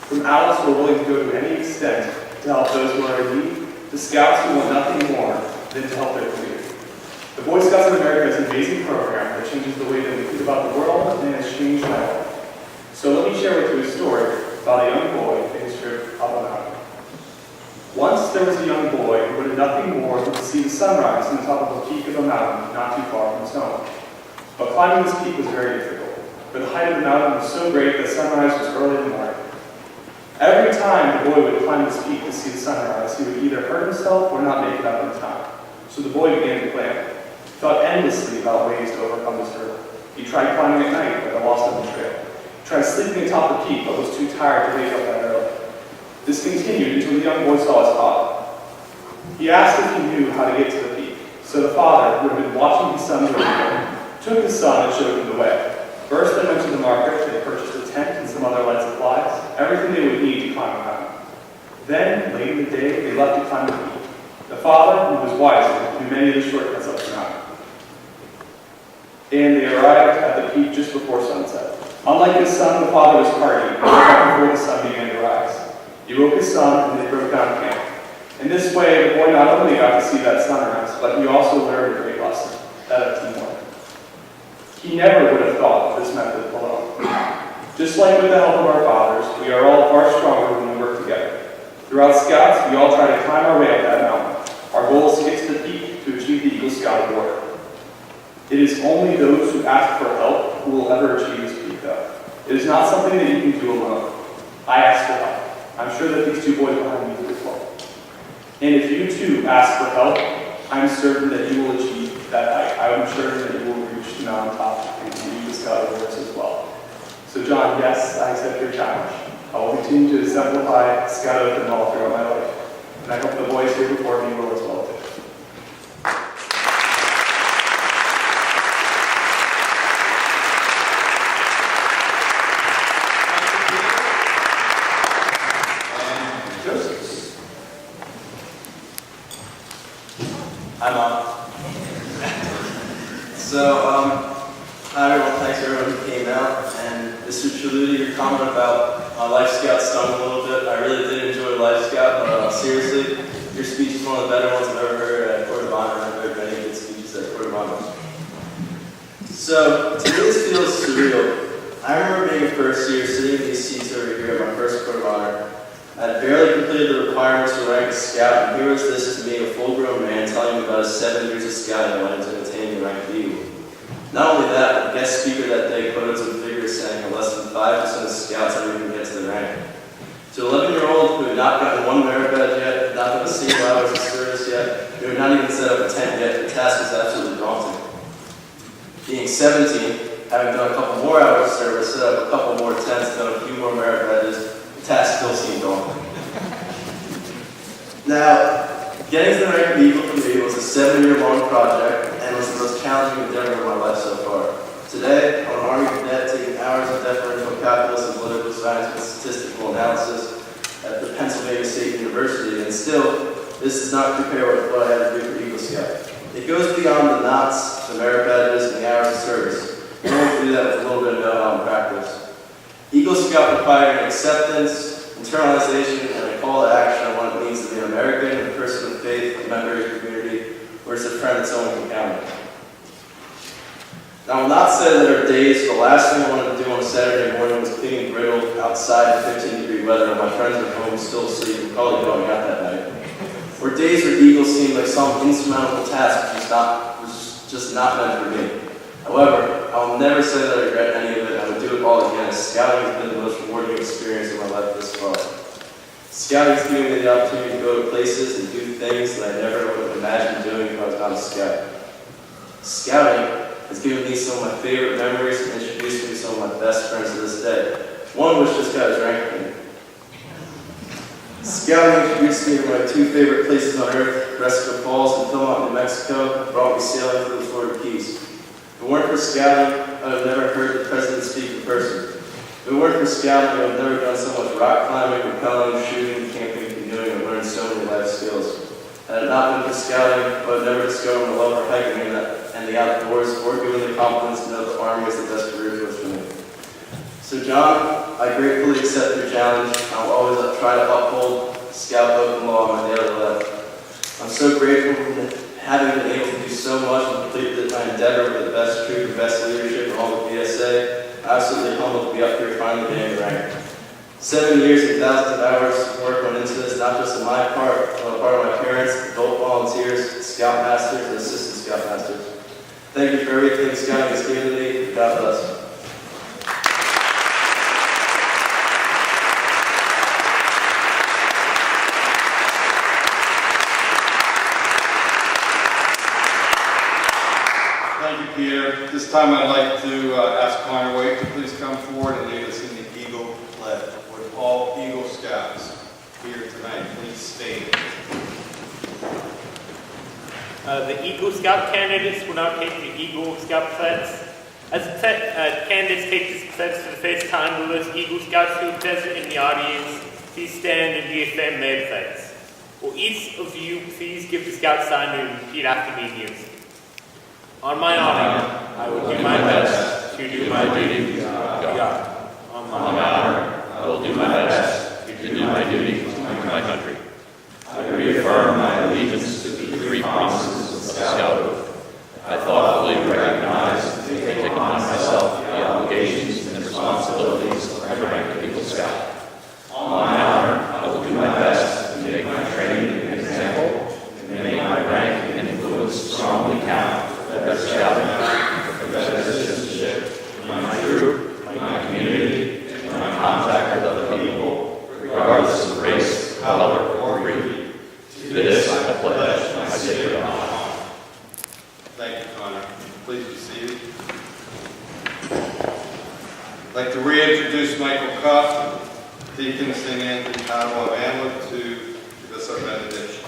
From adults who are willing to go to any extent to help those who are in need, to scouts who want nothing more than to help their community. The Boy Scouts of America is an amazing program that changes the way that we think about the world and has changed my life. So let me share with you a story about a young boy and his trip up a mountain. Once there was a young boy who wanted nothing more than to see the sunrise on the top of a peak of a mountain not too far from his home. But climbing this peak was very difficult, for the height of the mountain was so great that sunrise was early in the morning. Every time the boy would climb this peak to see the sunrise, he would either hurt himself or not make it up in time. So the boy began to plan. He thought endlessly about ways to overcome this hurdle. He tried climbing at night, but got lost on the trail. Tried sleeping atop the peak, but was too tired to wake up that early. This continued until the young boy saw his father. He asked if he knew how to get to the peak. So the father, who had been watching his son go, took his son and showed him the way. First, they went to the market. They purchased a tent and some other light supplies, everything they would need to climb the mountain. Then, late in the day, they left to climb the peak. The father, who was wiser, knew many of the shortcuts up the mountain. And they arrived at the peak just before sunset. Unlike his son, the father was partying before the sun began to rise. He woke his son, and they broke down camp. In this way, the boy not only got to see that sunrise, but he also learned a great lesson, that of teamwork. He never would have thought of this method alone. Just like with the help of our fathers, we are all far stronger when we work together. Throughout Scouts, we all try to climb our way up that mountain. Our goal is to get to the peak to achieve the Eagle Scout Award. It is only those who ask for help who will ever achieve this peak, though. It is not something that you can do alone. I ask for help. I'm sure that these two boys behind me do as well. And if you too ask for help, I'm certain that you will achieve that height. I'm certain that you will reach the mountaintop and achieve the Scout Awards as well. So John, yes, I accept your challenge. I will continue to exemplify Scout Oath and all throughout my life. And I hope the boys here before me will as well too. Hi, Mom. Hi everyone, thanks to everyone who came out. And Mr. Chaluti, your comment about Life Scout stung a little bit. I really did enjoy Life Scout, but seriously, your speech is one of the better ones I've ever heard at Court of Honor. I've heard many good speeches at Court of Honor. So, to me this feels surreal. I remember being a first year, sitting in these seats over here at my first Court of Honor. I had barely completed the requirements to rank as scout, and here was this to me, a full-grown man, telling me about his 7 years of scouting and wanting to attain the rank of eagle. Not only that, but the guest speaker that day quoted some figures saying that less than 5% of scouts ever even get to the rank. To an 11-year-old who had not gotten one merit badge yet, had not done a single hours of service yet, who had not even set up a tent yet, the task was absolutely daunting. Being 17, having done a couple more hours of service, set up a couple more tents, done a few more merit badges, the task still seemed daunting. Now, getting to the rank of eagle for me was a 7-year-long project and was the most challenging endeavor of my life so far. Today, I'm an Army cadet taking hours of differential calculus and political science with statistical analysis at the Pennsylvania State University, and still, this does not compare with what I had to do for Eagle Scout. It goes beyond the knots, the merit badges, and the hours of service. You don't do that with a little bit of know-how and practice. Eagle Scout required an acceptance, internalization, and a call to action on what it means to be an American, a person of faith, a member of your community, or as a friend that someone can count on. Now, I will not say that there are days the last thing I wanted to do on a Saturday morning was clean and griddle outside in 15-degree weather and my friends are home still asleep and probably going out that night. Or days where Eagle seemed like some insurmountable task which was just not meant for me. However, I will never say that I regret any of it. I would do it all again, as scouting has been the most rewarding experience of my life this far. Scouting has given me the opportunity to go to places and do things that I never would have imagined doing if I was not a scout. Scouting has given me some of my favorite memories and introduced me to some of my best friends to this day. One of which just got his rank with me. Scouting introduced me to my 2 favorite places on earth, Resco Falls and Philmont, New Mexico, and brought me sailing through the Florida Keys. If it weren't for scouting, I would have never heard the president speak in person. If it weren't for scouting, I would have never done so much rock climbing, rappelling, shooting, camping, canoeing, and learned so many life skills. Had it not been for scouting, I would have never discovered the love for hiking and the outdoors, or given the confidence to know the Army is the best career choice for me. So John, I gratefully accept your challenge. I will always try to uphold Scout open law on my daily life. I'm so grateful for having been able to do so much and complete my endeavor with the best troop and best leadership in all of VSA. I'm absolutely humbled to be up here finally getting ranked. 7 years and thousands of hours of work went into this, not just on my part, but on the part of my parents, adult volunteers, scoutmasters, and assistant scoutmasters. Thank you for everything scouting has given me. God bless. Thank you, Peter. This time I'd like to ask Connor Wake to please come forward and lead us in the Eagle Pledge with all Eagle Scouts here tonight. Please stand. The Eagle Scout candidates will now take the Eagle Scout pledge. As candidates take this pledge for the first time, will those Eagle Scouts who are present in the audience please stand and reaffirm their pledge? Will each of you please give the Scout sign and repeat after me here? On my honor, I will do my best to do my duty to God. On my honor, I will do my best to do my duty to my country. I reaffirm my allegiance to the 3 promises of the Scout Oath. I thoughtfully recognize and take upon myself the obligations and responsibilities of the rank of Eagle Scout. On my honor, I will do my best to make my training an example, and make my rank and influence strongly count for better scouting, for better citizenship, in my troop, my community, and my contact with other people, regardless of race, color, or creed. To this I pledge my sacred honor. Thank you, Connor. Please be seated. I'd like to reintroduce Michael Cuff, Deacon St. Anthony Conwell of Antelope, to give us our benediction.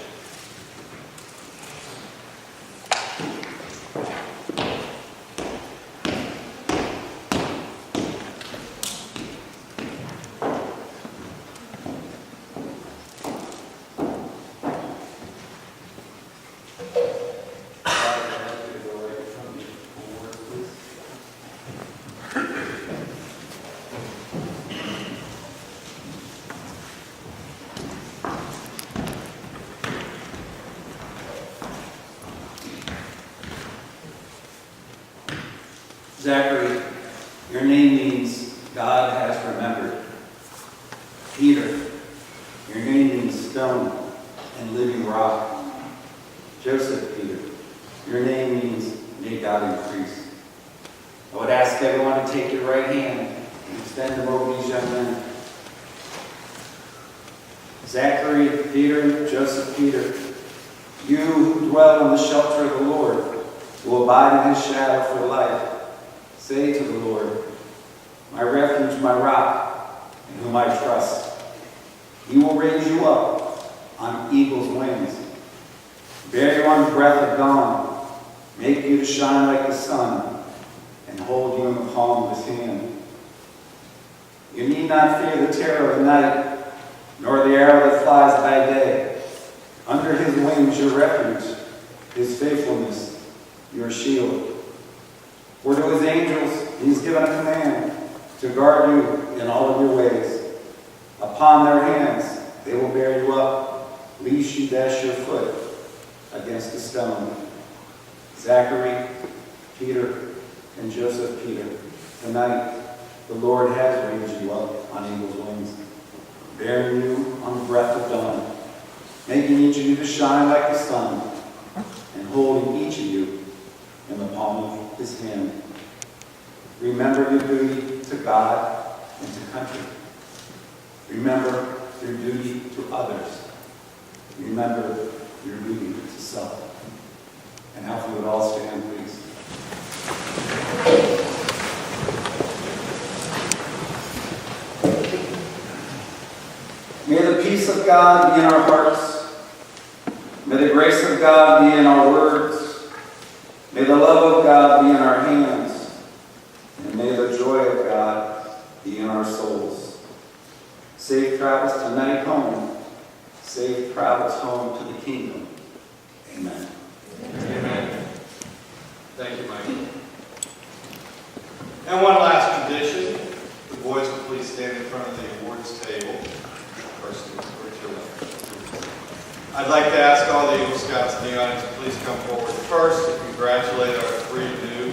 Zachary, your name means God has remembered. Peter, your name means stone and living rock. Joseph Peter, your name means may God increase. I would ask everyone to take your right hand and extend them over these young men. Zachary, Peter, Joseph Peter, you who dwell in the shelter of the Lord will abide in his shadow for life. Say to the Lord, my refuge, my rock, in whom I trust. He will raise you up on eagle's wings. Bear you on the breath of dawn, make you to shine like the sun, and hold you in the palm of his hand. You need not fear the terror of the night, nor the arrow that flies by day. Under his wings your refuge, his faithfulness, your shield. For to his angels he's given a command to guard you in all of your ways. Upon their hands they will bear you up, lest you dash your foot against a stone. Zachary, Peter, and Joseph Peter, tonight the Lord has raised you up on eagle's wings, bearing you on the breath of dawn, making each of you to shine like the sun, and holding each of you in the palm of his hand. Remember your duty to God and to country. Remember your duty to others. Remember your duty to self. And now if we would all stand, please. May the peace of God be in our hearts. May the grace of God be in our words. May the love of God be in our hands. And may the joy of God be in our souls. Safe travels tonight home. Safe travels home to the kingdom. Amen. Amen. Thank you, Mike. And one last condition. The boys will please stand in front of the awards table. First, I'd like to ask all the Eagle Scouts in the audience to please come forward first to congratulate our 3 new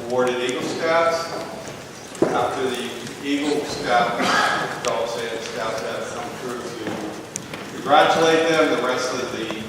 awarded Eagle Scouts. After the Eagle Scout adults and Scouts have come through to congratulate them, the rest of the